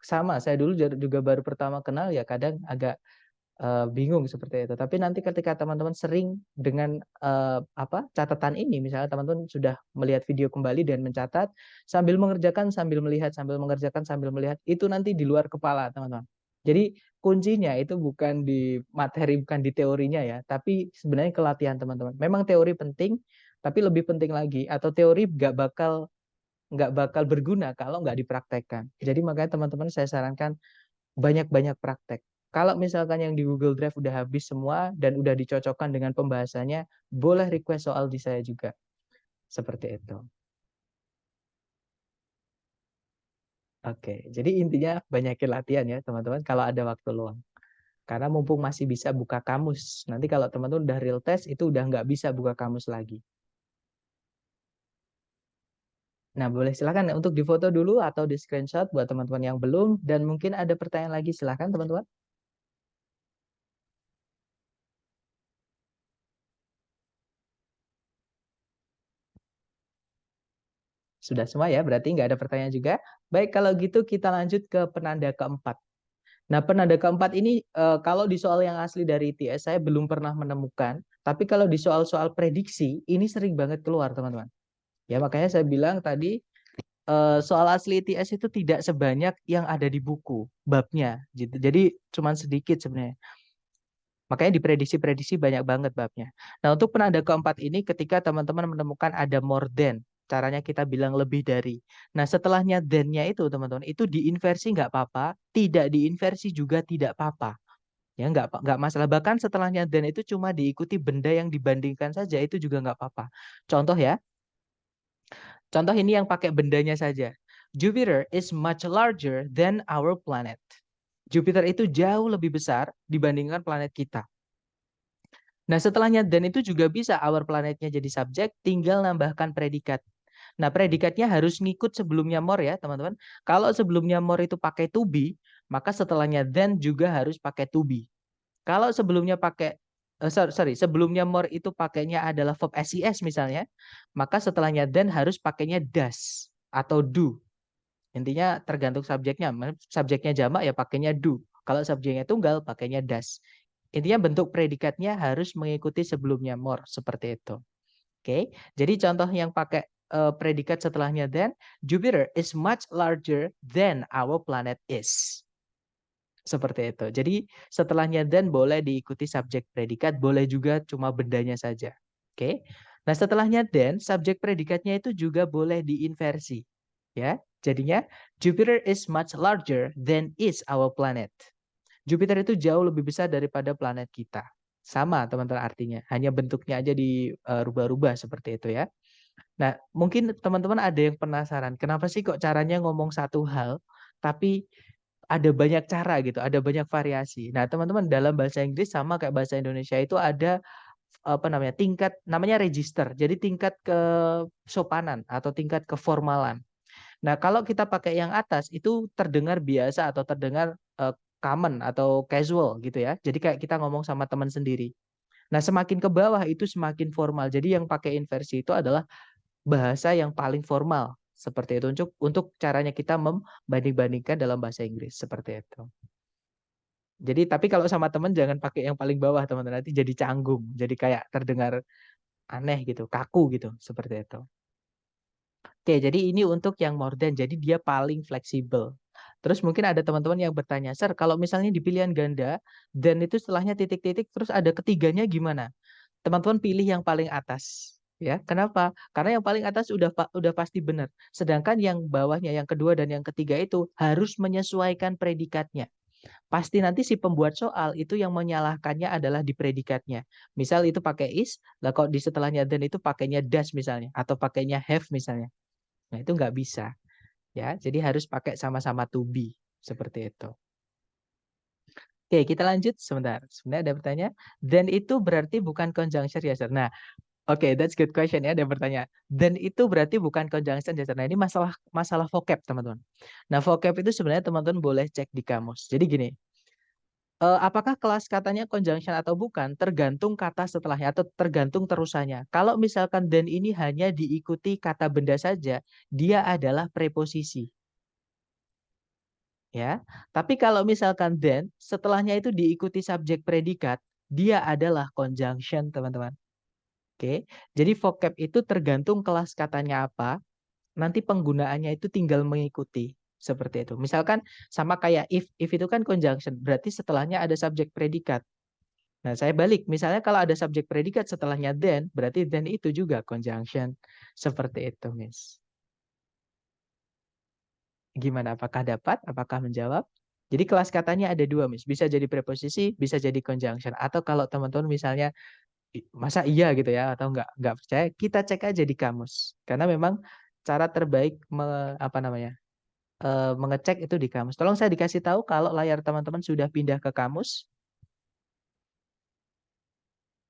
sama, saya dulu juga baru pertama kenal, ya kadang agak bingung seperti itu. Tapi nanti ketika teman-teman sering dengan catatan ini, misalnya teman-teman sudah melihat video kembali dan mencatat sambil mengerjakan sambil melihat, sambil mengerjakan sambil melihat, itu nanti di luar kepala, teman-teman. Jadi kuncinya itu bukan di materi, bukan di teorinya ya, tapi sebenarnya ke latihan, teman-teman. Memang teori penting, tapi lebih penting lagi, atau teori nggak bakal berguna kalau nggak dipraktekkan. Jadi makanya teman-teman saya sarankan banyak-banyak praktek. Kalau misalkan yang di Google Drive udah habis semua dan udah dicocokkan dengan pembahasannya, boleh request soal di saya juga. Seperti itu. Oke, jadi intinya banyakin latihan ya teman-teman kalau ada waktu luang. Karena mumpung masih bisa buka kamus. Nanti kalau teman-teman udah real test, itu udah nggak bisa buka kamus lagi. Nah, boleh silakan untuk difoto dulu atau di screenshot buat teman-teman yang belum. Dan mungkin ada pertanyaan lagi, silakan teman-teman. Sudah semua ya, berarti nggak ada pertanyaan juga. Baik, kalau gitu kita lanjut ke penanda keempat. Nah, penanda keempat ini kalau di soal yang asli dari ITS saya belum pernah menemukan. Tapi kalau di soal-soal prediksi, ini sering banget keluar, teman-teman. Ya, makanya saya bilang tadi, soal asli ITS itu tidak sebanyak yang ada di buku, babnya. Jadi cuma sedikit sebenarnya. Makanya di prediksi-prediksi banyak banget babnya. Nah, untuk penanda keempat ini ketika teman-teman menemukan ada more than, caranya kita bilang lebih dari. Nah, setelahnya than-nya itu, teman-teman, itu diinversi nggak apa-apa, tidak diinversi juga tidak apa-apa. Ya, nggak masalah. Bahkan setelahnya than itu cuma diikuti benda yang dibandingkan saja, itu juga nggak apa-apa. Contoh ya. Contoh ini yang pakai bendanya saja. Jupiter is much larger than our planet. Jupiter itu jauh lebih besar dibandingkan planet kita. Nah, setelahnya dan itu juga bisa our planetnya jadi subjek, tinggal nambahkan predikat. Nah, predikatnya harus ngikut sebelumnya more ya, teman-teman. Kalau sebelumnya more itu pakai to be, maka setelahnya then juga harus pakai to be. Kalau sebelumnya pakai sebelumnya more itu pakainya adalah verb SES misalnya, maka setelahnya then harus pakainya does atau do. Intinya tergantung subjeknya. Subjeknya jamak ya pakainya do. Kalau subjeknya tunggal pakainya does. Intinya bentuk predikatnya harus mengikuti sebelumnya more seperti itu. Oke. Jadi contoh yang pakai predikat setelahnya than, Jupiter is much larger than our planet is. Seperti itu. Jadi setelahnya than boleh diikuti subjek predikat, boleh juga cuma bendanya saja. Oke. Nah, setelahnya than, subjek predikatnya itu juga boleh diinversi. Ya. Jadinya Jupiter is much larger than is our planet. Jupiter itu jauh lebih besar daripada planet kita. Sama teman-teman artinya, hanya bentuknya aja dirubah-rubah seperti itu ya. Nah, mungkin teman-teman ada yang penasaran, kenapa sih kok caranya ngomong satu hal, tapi ada banyak cara gitu, ada banyak variasi. Nah, teman-teman dalam bahasa Inggris sama kayak bahasa Indonesia itu ada tingkat namanya register. Jadi tingkat kesopanan atau tingkat keformalan. Nah, kalau kita pakai yang atas itu terdengar biasa atau terdengar common atau casual gitu ya. Jadi kayak kita ngomong sama teman sendiri. Nah, semakin ke bawah itu semakin formal. Jadi yang pakai inversi itu adalah bahasa yang paling formal. Seperti itu untuk caranya kita membanding-bandingkan dalam bahasa Inggris seperti itu. Jadi tapi kalau sama teman jangan pakai yang paling bawah teman-teman, nanti jadi canggung. Jadi kayak terdengar aneh gitu, kaku gitu, seperti itu. Oke, jadi ini untuk yang more than, jadi dia paling fleksibel. Terus mungkin ada teman-teman yang bertanya, Sir, kalau misalnya di pilihan ganda, then itu setelahnya titik-titik, terus ada ketiganya gimana? Teman-teman pilih yang paling atas. Ya, kenapa? Karena yang paling atas udah pasti benar. Sedangkan yang bawahnya, yang kedua dan yang ketiga itu harus menyesuaikan predikatnya. Pasti nanti si pembuat soal itu yang menyalahkannya adalah di predikatnya. Misal itu pakai is, lah kok di setelahnya then itu pakainya does misalnya, atau pakainya have misalnya. Nah, itu nggak bisa. Ya, jadi harus pakai sama-sama to be. Seperti itu. Oke, kita lanjut sebentar. Sebenarnya ada pertanyaan. Then itu berarti bukan conjunction ya, Sir. Nah, oke, that's good question ya. Ada yang bertanya. Then itu berarti bukan conjunction ya, Sir. Nah, ini masalah vocab, teman-teman. Nah, vocab itu sebenarnya teman-teman boleh cek di kamus. Jadi gini, apakah kelas katanya conjunction atau bukan tergantung kata setelahnya atau tergantung terusannya. Kalau misalkan then ini hanya diikuti kata benda saja, dia adalah preposisi. Ya, tapi kalau misalkan then setelahnya itu diikuti subjek predikat, dia adalah conjunction, teman-teman. Oke. Jadi vocab itu tergantung kelas katanya apa, nanti penggunaannya itu tinggal mengikuti seperti itu. Misalkan sama kayak if itu kan conjunction, berarti setelahnya ada subjek predikat. Nah, saya balik, misalnya kalau ada subjek predikat setelahnya then, berarti then itu juga conjunction. Seperti itu, Miss. Gimana? Apakah dapat? Apakah menjawab? Jadi kelas katanya ada dua, Miss. Bisa jadi preposisi, bisa jadi conjunction. Atau kalau teman-teman misalnya, masa iya gitu ya, atau nggak percaya, kita cek aja di kamus. Karena memang cara terbaik mengecek itu di kamus. Tolong saya dikasih tahu kalau layar teman-teman sudah pindah ke kamus.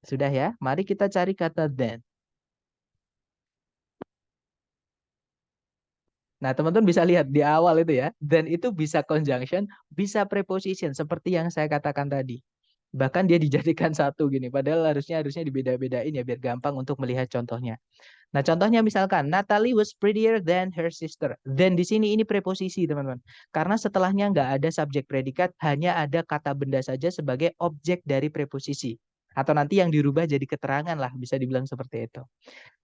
Sudah ya? Mari kita cari kata then. Nah, teman-teman bisa lihat di awal itu ya. Then itu bisa conjunction, bisa preposition seperti yang saya katakan tadi. Bahkan dia dijadikan satu gini. Padahal harusnya dibeda-bedain ya biar gampang untuk melihat contohnya. Nah, contohnya misalkan Natalie was prettier than her sister. Then di sini ini preposisi, teman-teman. Karena setelahnya nggak ada subjek predikat, hanya ada kata benda saja sebagai objek dari preposisi. Atau nanti yang dirubah jadi keterangan lah, bisa dibilang seperti itu.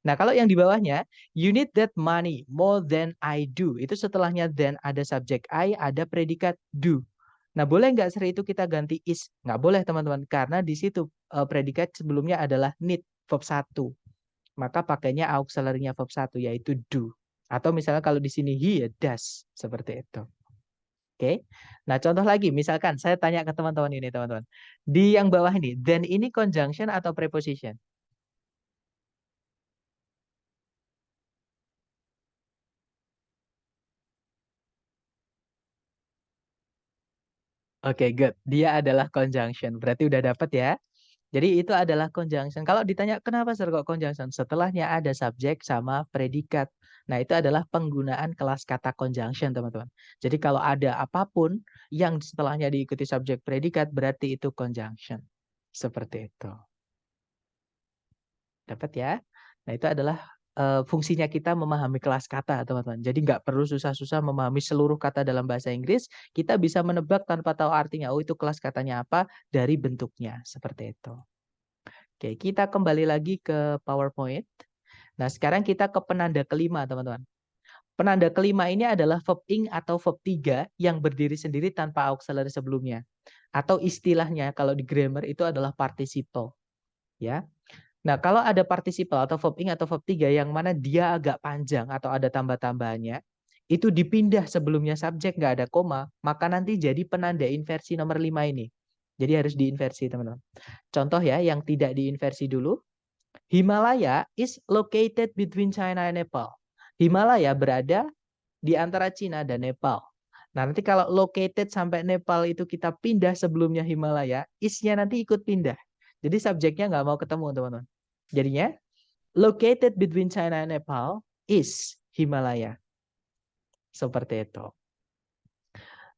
Nah, kalau yang di bawahnya, you need that money more than I do. Itu setelahnya then ada subjek I, ada predikat do. Nah, boleh nggak seri itu kita ganti is? Nggak boleh, teman-teman. Karena di situ predikat sebelumnya adalah need, verb 1. Maka pakainya auxiliary-nya verb 1, yaitu do. Atau misalnya kalau di sini he, does. Seperti itu. Oke. Nah, contoh lagi. Misalkan saya tanya ke teman-teman ini, teman-teman. Di yang bawah ini, then ini conjunction atau preposition? Oke, good. Dia adalah conjunction. Berarti udah dapat ya. Jadi itu adalah conjunction. Kalau ditanya kenapa Sir kok conjunction? Setelahnya ada subjek sama predikat. Nah, itu adalah penggunaan kelas kata conjunction, teman-teman. Jadi kalau ada apapun yang setelahnya diikuti subjek predikat, berarti itu conjunction. Seperti itu. Dapat ya? Nah, itu adalah fungsinya kita memahami kelas kata, teman-teman. Jadi nggak perlu susah-susah memahami seluruh kata dalam bahasa Inggris. Kita bisa menebak tanpa tahu artinya. Oh, itu kelas katanya apa dari bentuknya. Seperti itu. Oke, kita kembali lagi ke PowerPoint. Nah, sekarang kita ke penanda kelima, teman-teman. Penanda kelima ini adalah verb ing atau verb 3 yang berdiri sendiri tanpa auxiliary sebelumnya. Atau istilahnya kalau di grammar itu adalah participle. Ya. Nah, kalau ada participle atau verb ing atau verb 3 yang mana dia agak panjang atau ada tambah-tambahannya, itu dipindah sebelumnya subjek nggak ada koma, maka nanti jadi penanda inversi nomor 5 ini. Jadi harus diinversi, teman-teman. Contoh ya, yang tidak diinversi dulu. Himalaya is located between China and Nepal. Himalaya berada di antara Cina dan Nepal. Nah, nanti kalau located sampai Nepal itu kita pindah sebelumnya Himalaya, is-nya nanti ikut pindah. Jadi subjeknya nggak mau ketemu, teman-teman. Jadinya, located between China and Nepal is Himalaya. Seperti itu.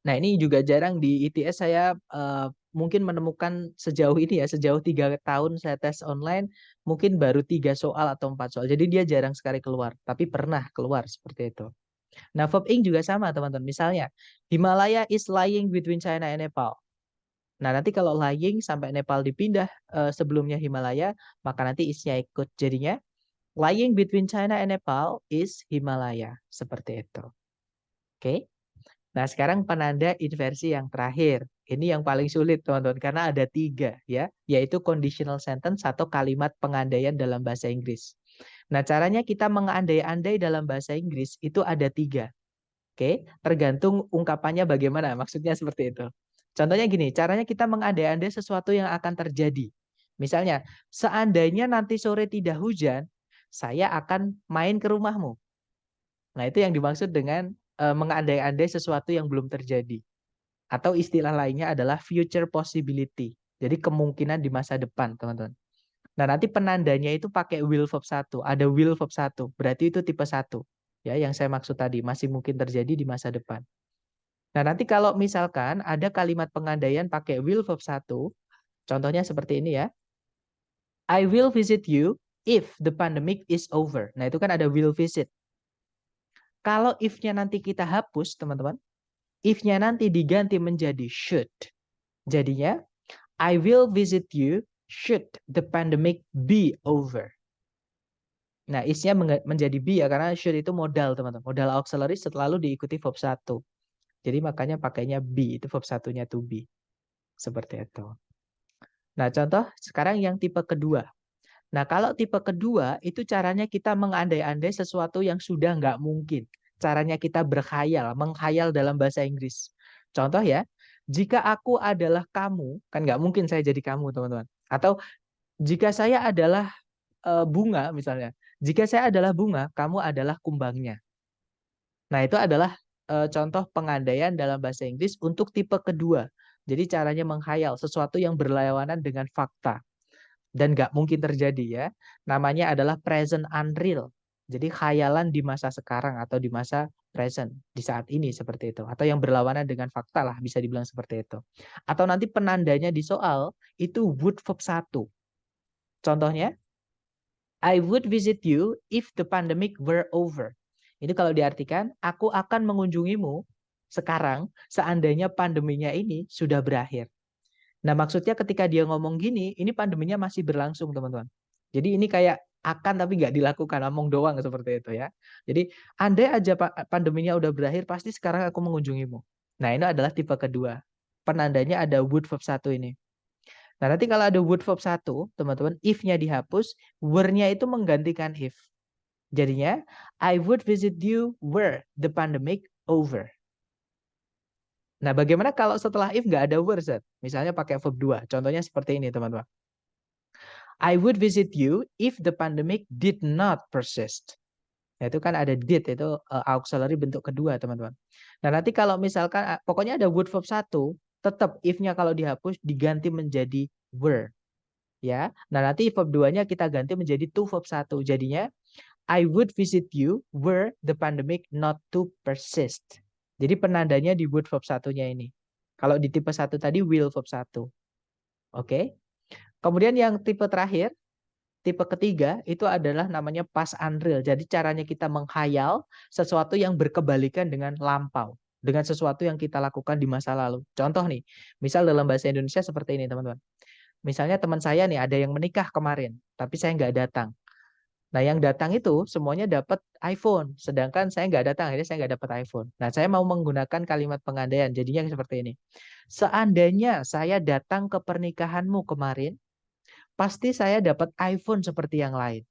Nah, ini juga jarang di ITS saya mungkin menemukan sejauh ini ya, sejauh 3 tahun saya tes online, mungkin baru 3 soal atau 4 soal. Jadi dia jarang sekali keluar, tapi pernah keluar seperti itu. Nah, verb ing juga sama, teman-teman. Misalnya, Himalaya is lying between China and Nepal. Nah, nanti kalau lying sampai Nepal dipindah sebelumnya Himalaya, maka nanti isnya ikut. Jadinya, lying between China and Nepal is Himalaya. Seperti itu. Oke. Nah, sekarang penanda inversi yang terakhir. Ini yang paling sulit, teman-teman, karena ada 3, ya, yaitu conditional sentence atau kalimat pengandaian dalam bahasa Inggris. Nah, caranya kita mengandai-andai dalam bahasa Inggris itu ada 3. Oke, tergantung ungkapannya bagaimana, maksudnya seperti itu. Contohnya gini, caranya kita mengandai-andai sesuatu yang akan terjadi. Misalnya, seandainya nanti sore tidak hujan, saya akan main ke rumahmu. Nah, itu yang dimaksud dengan mengandai-andai sesuatu yang belum terjadi. Atau istilah lainnya adalah future possibility. Jadi kemungkinan di masa depan, teman-teman. Nah, nanti penandanya itu pakai will verb 1. Ada will verb 1. Berarti itu tipe 1. Ya, yang saya maksud tadi masih mungkin terjadi di masa depan. Nah, nanti kalau misalkan ada kalimat pengandaian pakai will verb 1, contohnya seperti ini ya. I will visit you if the pandemic is over. Nah, itu kan ada will visit. Kalau if-nya nanti kita hapus, teman-teman, if-nya nanti diganti menjadi should. Jadinya, I will visit you should the pandemic be over. Nah, is-nya menjadi be ya, karena should itu modal, teman-teman. Modal auxiliary selalu diikuti verb 1. Jadi makanya pakainya be, itu verb 1-nya to be. Seperti itu. Nah, contoh sekarang yang tipe kedua. Nah, kalau tipe kedua, itu caranya kita mengandai-andai sesuatu yang sudah nggak mungkin. Caranya kita berkhayal, menghayal dalam bahasa Inggris. Contoh ya, jika aku adalah kamu, kan nggak mungkin saya jadi kamu, teman-teman. Atau jika saya adalah bunga, misalnya. Jika saya adalah bunga, kamu adalah kumbangnya. Nah, itu adalah contoh pengandaian dalam bahasa Inggris untuk tipe kedua. Jadi caranya menghayal sesuatu yang berlawanan dengan fakta. Dan nggak mungkin terjadi ya. Namanya adalah present unreal. Jadi khayalan di masa sekarang atau di masa present, di saat ini seperti itu. Atau yang berlawanan dengan fakta lah, bisa dibilang seperti itu. Atau nanti penandanya di soal, itu would verb 1. Contohnya, I would visit you if the pandemic were over. Ini kalau diartikan, aku akan mengunjungimu sekarang seandainya pandeminya ini sudah berakhir. Nah, maksudnya ketika dia ngomong gini, ini pandeminya masih berlangsung, teman-teman. Jadi ini kayak akan tapi nggak dilakukan, ngomong doang seperti itu ya. Jadi andai aja pandeminya udah berakhir, pasti sekarang aku mengunjungimu. Nah, ini adalah tipe kedua. Penandanya ada would verb 1 ini. Nah, nanti kalau ada would verb 1, teman-teman, if-nya dihapus, were-nya itu menggantikan if. Jadinya, I would visit you were the pandemic over. Nah, bagaimana kalau setelah if nggak ada were, Zat? Misalnya pakai verb 2. Contohnya seperti ini, teman-teman. I would visit you if the pandemic did not persist. Nah, itu kan ada did, itu auxiliary bentuk kedua, teman-teman. Nah, nanti kalau misalkan, pokoknya ada would verb 1, tetap if-nya kalau dihapus, diganti menjadi were. Ya. Nah, nanti verb 2-nya kita ganti menjadi to verb 1. Jadinya, I would visit you were the pandemic not to persist. Jadi penandanya di would verb 1-nya ini. Kalau di tipe 1 tadi will verb 1. Oke. Kemudian yang tipe terakhir, tipe ketiga itu adalah namanya past unreal. Jadi caranya kita menghayal sesuatu yang berkebalikan dengan lampau. Dengan sesuatu yang kita lakukan di masa lalu. Contoh nih, misal dalam bahasa Indonesia seperti ini, teman-teman. Misalnya teman saya nih ada yang menikah kemarin, tapi saya nggak datang. Nah, yang datang itu semuanya dapat iPhone, sedangkan saya nggak datang, akhirnya saya nggak dapat iPhone. Nah, saya mau menggunakan kalimat pengandaian, jadinya seperti ini. Seandainya saya datang ke pernikahanmu kemarin, pasti saya dapat iPhone seperti yang lain.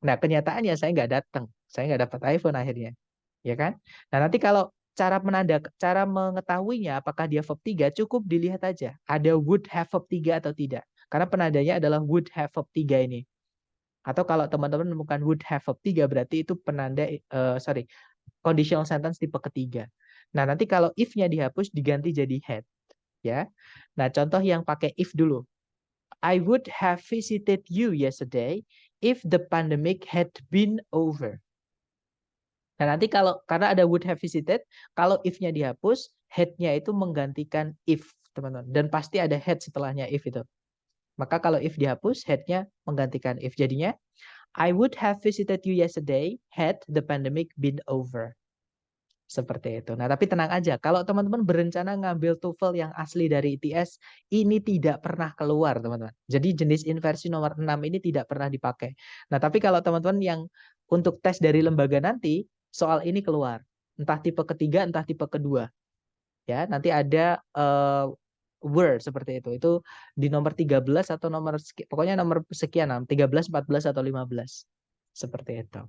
Nah, kenyataannya saya nggak datang, saya nggak dapat iPhone akhirnya, ya kan? Nah, nanti kalau cara mengetahuinya apakah dia verb 3 cukup dilihat aja, ada would have verb 3 atau tidak. Karena penandanya adalah would have verb 3 ini. Atau kalau teman-teman menemukan would have verb 3 berarti itu penanda conditional sentence tipe ketiga. Nah, nanti kalau if-nya dihapus diganti jadi had, ya. Nah, contoh yang pakai if dulu. I would have visited you yesterday if the pandemic had been over. Nah, nanti karena ada would have visited, kalau if-nya dihapus, had-nya itu menggantikan if, teman-teman. Dan pasti ada had setelahnya if itu. Maka kalau if dihapus, had-nya menggantikan if. Jadinya, I would have visited you yesterday had the pandemic been over. Seperti itu. Nah, tapi tenang aja. Kalau teman-teman berencana ngambil TOEFL yang asli dari ITS, ini tidak pernah keluar, teman-teman. Jadi jenis inversi nomor 6 ini tidak pernah dipakai. Nah, tapi kalau teman-teman yang untuk tes dari lembaga nanti, soal ini keluar. Entah tipe ketiga, entah tipe kedua. Ya, nanti ada word seperti itu. Itu di nomor 13 atau pokoknya nomor sekian, 13, 14 atau 15. Seperti itu.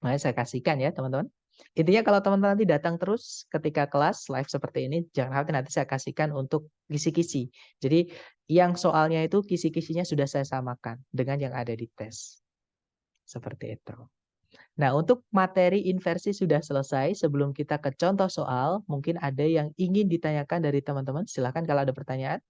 Nah, saya kasihkan ya, teman-teman. Intinya kalau teman-teman nanti datang terus ketika kelas live seperti ini, jangan khawatir, nanti saya kasihkan untuk kisi-kisi. Jadi yang soalnya itu kisi-kisinya sudah saya samakan dengan yang ada di tes. Seperti itu. Nah, untuk materi inversi sudah selesai. Sebelum kita ke contoh soal, mungkin ada yang ingin ditanyakan dari teman-teman. Silakan kalau ada pertanyaan.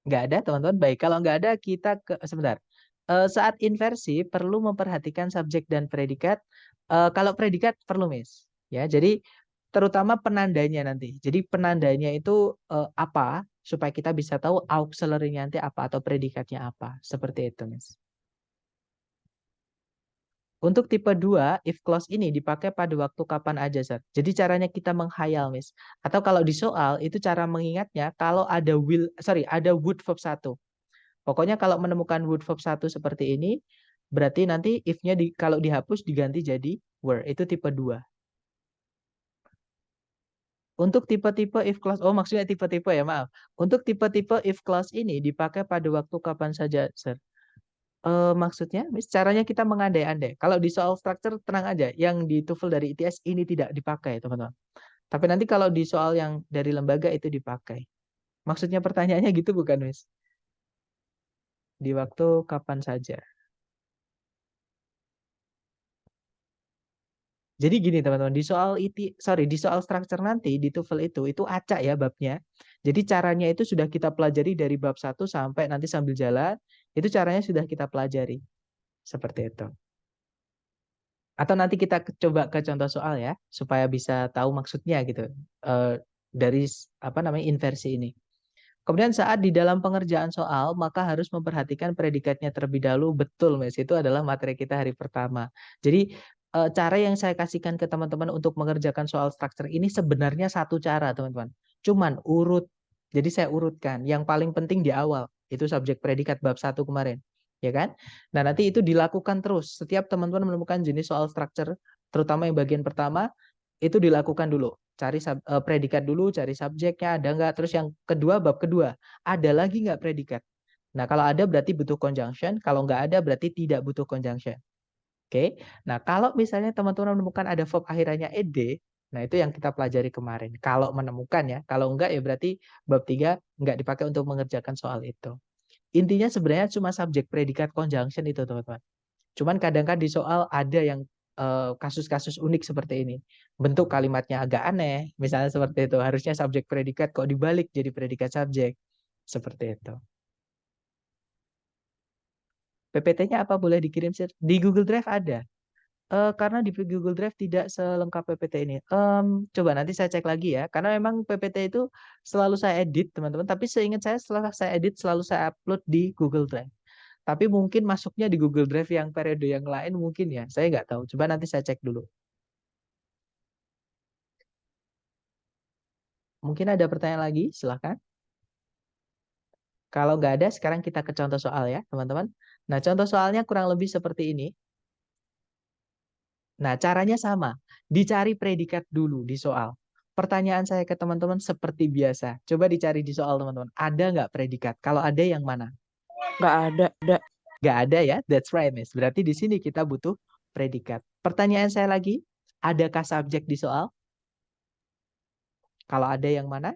Nggak ada, teman-teman. Baik, kalau nggak ada, kita sebentar. Saat inversi perlu memperhatikan subjek dan predikat. Kalau predikat perlu, Miss. Ya, jadi terutama penandanya nanti. Jadi penandanya itu apa supaya kita bisa tahu auxiliary-nya nanti apa atau predikatnya apa. Seperti itu, Miss. Untuk tipe 2, if clause ini dipakai pada waktu kapan aja, Sir. Jadi caranya kita menghayal, Miss. Atau kalau di soal, itu cara mengingatnya kalau ada ada would verb 1. Pokoknya kalau menemukan would verb 1 seperti ini, berarti nanti if-nya kalau dihapus diganti jadi were. Itu tipe 2. Untuk tipe-tipe if clause, maksudnya tipe-tipe ya, maaf. Untuk tipe-tipe if clause ini dipakai pada waktu kapan saja, Sir. Maksudnya, caranya kita mengandai-andai. Kalau di soal structure, tenang aja. Yang di TOEFL dari ITS ini tidak dipakai, teman-teman. Tapi nanti kalau di soal yang dari lembaga itu dipakai. Maksudnya pertanyaannya gitu bukan, Miss? Di waktu kapan saja. Jadi gini teman-teman, di soal structure nanti di TOEFL itu acak ya babnya. Jadi caranya itu sudah kita pelajari dari bab 1 sampai nanti sambil jalan, itu caranya sudah kita pelajari. Seperti itu. Atau nanti kita coba ke contoh soal ya, supaya bisa tahu maksudnya gitu. Dari inversi ini. Kemudian saat di dalam pengerjaan soal, maka harus memperhatikan predikatnya terlebih dahulu. Betul, Mas. Itu adalah materi kita hari pertama. Jadi cara yang saya kasihkan ke teman-teman untuk mengerjakan soal structure ini sebenarnya satu cara, teman-teman. Cuman urut. Jadi saya urutkan. Yang paling penting di awal. Itu subjek predikat bab 1 kemarin. Ya kan? Nah, nanti itu dilakukan terus. Setiap teman-teman menemukan jenis soal structure, terutama yang bagian pertama, itu dilakukan dulu. Cari predikat dulu, cari subjeknya, ada nggak. Terus yang kedua, bab kedua, ada lagi nggak predikat? Nah, kalau ada berarti butuh conjunction. Kalau nggak ada berarti tidak butuh conjunction. Oke, nah kalau misalnya teman-teman menemukan ada verb akhirannya ed, nah itu yang kita pelajari kemarin. Kalau menemukan ya, kalau enggak ya berarti bab 3 enggak dipakai untuk mengerjakan soal itu. Intinya sebenarnya cuma subjek predikat conjunction itu teman-teman. Cuman kadang-kadang di soal ada yang kasus-kasus unik seperti ini. Bentuk kalimatnya agak aneh, misalnya seperti itu. Harusnya subjek predikat kok dibalik jadi predikat subjek. Seperti itu. PPT-nya apa boleh dikirim di Google Drive ada. Karena di Google Drive tidak selengkap PPT ini. Coba nanti saya cek lagi ya. Karena memang PPT itu selalu saya edit, teman-teman. Tapi seingat saya setelah saya edit selalu saya upload di Google Drive. Tapi mungkin masuknya di Google Drive yang periode yang lain mungkin ya. Saya nggak tahu. Coba nanti saya cek dulu. Mungkin ada pertanyaan lagi, silahkan. Kalau nggak ada, sekarang kita ke contoh soal ya, teman-teman. Nah, contoh soalnya kurang lebih seperti ini. Nah, caranya sama. Dicari predikat dulu di soal. Pertanyaan saya ke teman-teman seperti biasa. Coba dicari di soal, teman-teman. Ada nggak predikat? Kalau ada, yang mana? Nggak ada. Nggak ada ya? That's right, Miss. Berarti di sini kita butuh predikat. Pertanyaan saya lagi, adakah subjek di soal? Kalau ada, yang mana?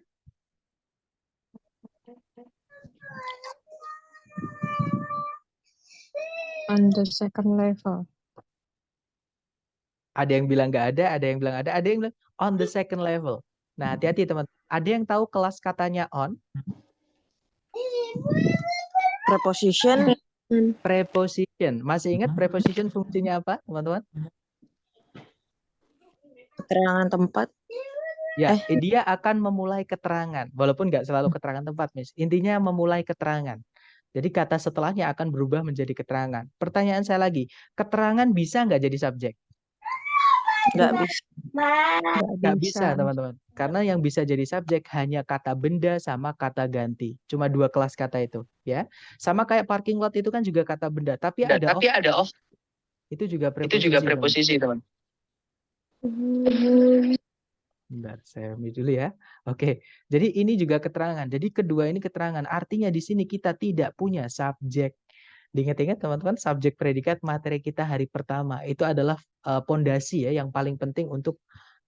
On the second level. Ada yang bilang nggak ada yang bilang ada yang bilang on the second level. Nah, hati-hati teman. Ada yang tahu kelas katanya on? Preposition. Preposition. Masih ingat preposition fungsinya apa, teman-teman? Keterangan tempat. Ya, dia akan memulai keterangan. Walaupun nggak selalu keterangan tempat, Miss. Intinya memulai keterangan. Jadi kata setelahnya akan berubah menjadi keterangan. Pertanyaan saya lagi, keterangan bisa nggak jadi subjek? Nggak bisa. Nggak bisa, teman-teman. Karena yang bisa jadi subjek hanya kata benda sama kata ganti. Cuma 2 kelas kata itu, ya. Sama kayak parking lot itu kan juga kata benda, tapi ada off. Itu juga preposisi, teman. Bentar, saya ambil dulu ya. Oke, jadi ini juga keterangan. Jadi kedua ini keterangan. Artinya di sini kita tidak punya subjek. Diingat-ingat teman-teman, subjek predikat materi kita hari pertama itu adalah pondasi ya yang paling penting untuk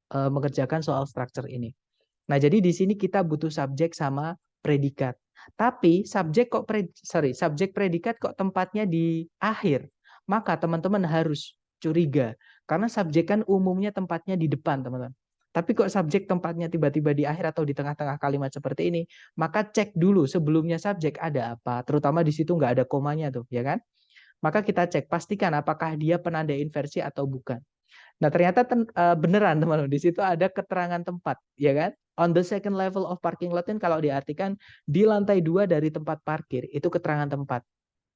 mengerjakan soal struktur ini. Nah, jadi di sini kita butuh subjek sama predikat. Tapi subjek predikat kok tempatnya di akhir. Maka teman-teman harus curiga karena subjek kan umumnya tempatnya di depan, teman-teman. Tapi kok subjek tempatnya tiba-tiba di akhir atau di tengah-tengah kalimat seperti ini, maka cek dulu sebelumnya subjek ada apa. Terutama di situ nggak ada komanya tuh, ya kan? Maka kita cek, pastikan apakah dia penanda inversi atau bukan. Nah, ternyata beneran, teman-teman. Di situ ada keterangan tempat, ya kan? On the second level of parking lot kalau diartikan di lantai 2 dari tempat parkir, itu keterangan tempat.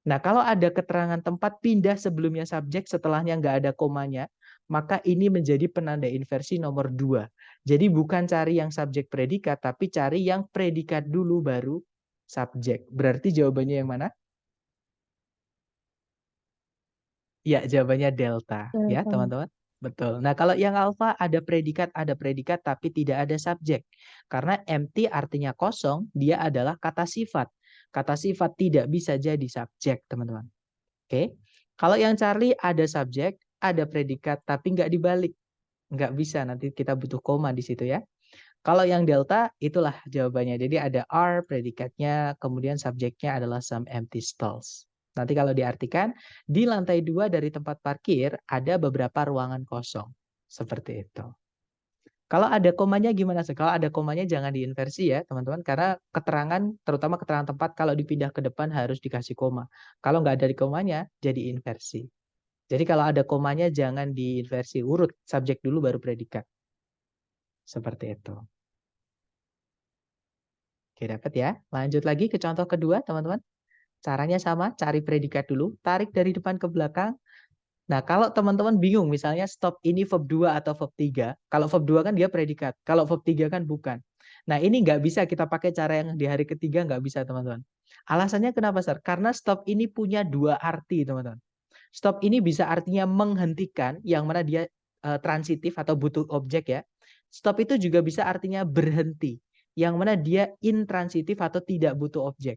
Nah, kalau ada keterangan tempat pindah sebelumnya subjek, setelahnya nggak ada komanya, maka ini menjadi penanda inversi nomor 2. Jadi bukan cari yang subjek predikat, tapi cari yang predikat dulu baru subjek. Berarti jawabannya yang mana? Ya, jawabannya delta. Ya, teman-teman. Betul. Nah, kalau yang alfa ada predikat tapi tidak ada subjek. Karena empty artinya kosong, dia adalah kata sifat. Kata sifat tidak bisa jadi subjek, teman-teman. Oke. Kalau yang Charlie ada subjek, ada predikat, tapi nggak dibalik. Nggak bisa, nanti kita butuh koma di situ ya. Kalau yang delta, itulah jawabannya. Jadi ada are, predikatnya, kemudian subjeknya adalah some empty stalls. Nanti kalau diartikan, di lantai 2 dari tempat parkir, ada beberapa ruangan kosong. Seperti itu. Kalau ada komanya gimana sih? Kalau ada komanya jangan diinversi ya teman-teman. Karena keterangan, terutama keterangan tempat, kalau dipindah ke depan harus dikasih koma. Kalau nggak ada di komanya, jadi inversi. Jadi kalau ada komanya jangan diinversi. Urut, subjek dulu baru predikat. Seperti itu. Oke, dapat ya. Lanjut lagi ke contoh kedua teman-teman. Caranya sama, cari predikat dulu. Tarik dari depan ke belakang. Nah, kalau teman-teman bingung, misalnya stop ini verb 2 atau verb 3. Kalau verb 2 kan dia predikat. Kalau verb 3 kan bukan. Nah, ini nggak bisa kita pakai cara yang di hari ketiga, nggak bisa, teman-teman. Alasannya kenapa, Sir? Karena stop ini punya 2 arti, teman-teman. Stop ini bisa artinya menghentikan, yang mana dia transitif atau butuh objek ya. Stop itu juga bisa artinya berhenti, yang mana dia intransitif atau tidak butuh objek.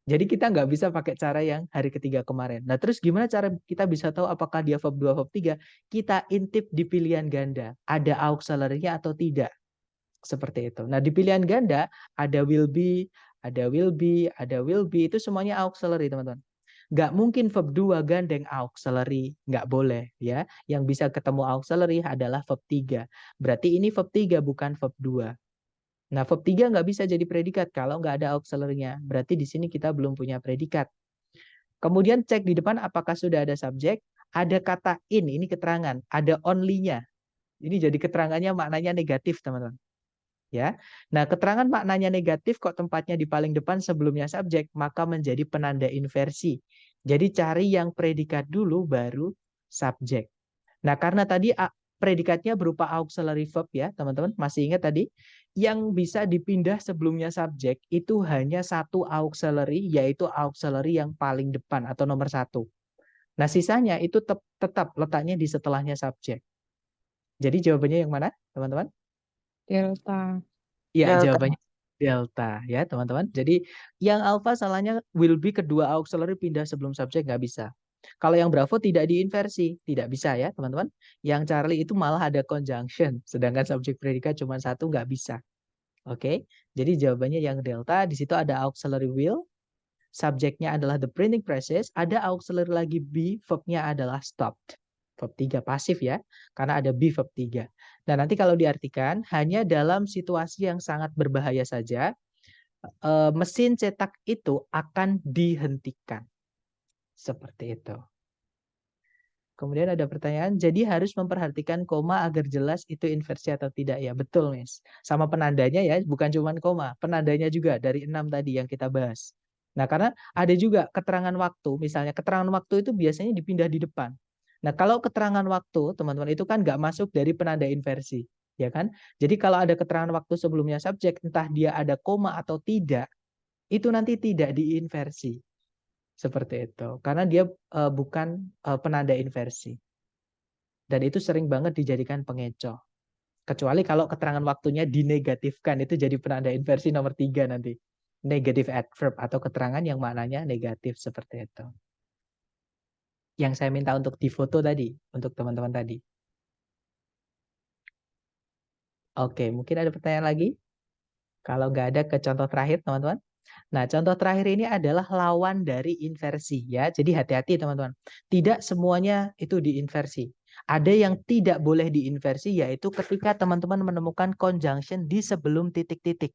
Jadi kita nggak bisa pakai cara yang hari ketiga kemarin. Nah, terus gimana cara kita bisa tahu apakah dia verb 2, verb 3? Kita intip di pilihan ganda. Ada auxiliary-nya atau tidak. Seperti itu. Nah, di pilihan ganda ada will be, ada will be, ada will be. Itu semuanya auxiliary, teman-teman. Nggak mungkin verb 2 gandeng auxiliary. Nggak boleh. Ya. Yang bisa ketemu auxiliary adalah verb 3. Berarti ini verb 3 bukan verb 2. Nah, verb 3 nggak bisa jadi predikat kalau nggak ada auxiliary-nya. Berarti di sini kita belum punya predikat. Kemudian cek di depan apakah sudah ada subjek. Ada kata in, ini keterangan. Ada only-nya. Ini jadi keterangannya maknanya negatif, teman-teman. Ya. Nah, keterangan maknanya negatif kok tempatnya di paling depan sebelumnya subjek, maka menjadi penanda inversi. Jadi cari yang predikat dulu baru subjek. Nah, karena tadi predikatnya berupa auxiliary verb ya, teman-teman. Masih ingat tadi? Yang bisa dipindah sebelumnya subjek itu hanya satu auxiliary, yaitu auxiliary yang paling depan atau nomor 1. Nah, sisanya itu tetap letaknya di setelahnya subjek. Jadi jawabannya yang mana, teman-teman? Delta. Ya, Delta. jawabannya delta ya, teman-teman. Jadi yang alpha salahnya will be kedua auxiliary pindah sebelum subjek nggak bisa. Kalau yang Bravo tidak diinversi, tidak bisa ya, teman-teman. Yang Charlie itu malah ada conjunction, sedangkan subjek predikat cuma satu nggak bisa. Oke, jadi jawabannya yang delta. Di situ ada auxiliary will, subjeknya adalah the printing presses, ada auxiliary lagi be, verbnya adalah stopped. Verb 3 pasif ya, karena ada be verb 3. Nah, nanti kalau diartikan hanya dalam situasi yang sangat berbahaya saja, mesin cetak itu akan dihentikan. Seperti itu. Kemudian ada pertanyaan, jadi harus memperhatikan koma agar jelas itu inversi atau tidak ya. Betul, Miss. Sama penandanya ya, bukan cuma koma, penandanya juga dari 6 tadi yang kita bahas. Nah, karena ada juga keterangan waktu, misalnya keterangan waktu itu biasanya dipindah di depan. Nah, kalau keterangan waktu, teman-teman, itu kan nggak masuk dari penanda inversi, ya kan? Jadi kalau ada keterangan waktu sebelumnya subjek, entah dia ada koma atau tidak, itu nanti tidak diinversi. Seperti itu. Karena dia bukan penanda inversi. Dan itu sering banget dijadikan pengecoh. Kecuali kalau keterangan waktunya dinegatifkan, itu jadi penanda inversi nomor 3 nanti. Negative adverb atau keterangan yang maknanya negatif seperti itu. Yang saya minta untuk difoto tadi, untuk teman-teman tadi. Oke, mungkin ada pertanyaan lagi? Kalau nggak ada, ke contoh terakhir, teman-teman. Nah, contoh terakhir ini adalah lawan dari inversi ya. Jadi hati-hati teman-teman. Tidak semuanya itu diinversi. Ada yang tidak boleh diinversi yaitu ketika teman-teman menemukan conjunction di sebelum titik-titik.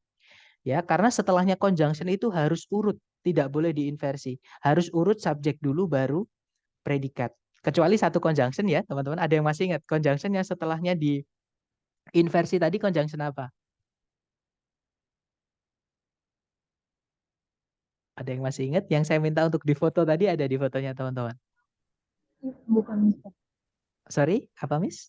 Ya, karena setelahnya conjunction itu harus urut, tidak boleh diinversi. Harus urut subjek dulu baru predikat. Kecuali satu conjunction ya, teman-teman. Ada yang masih ingat conjunction yang setelahnya diinversi tadi conjunction apa? Ada yang masih ingat? Yang saya minta untuk difoto tadi ada di fotonya teman-teman. Bukan Mister. Sorry, apa Miss?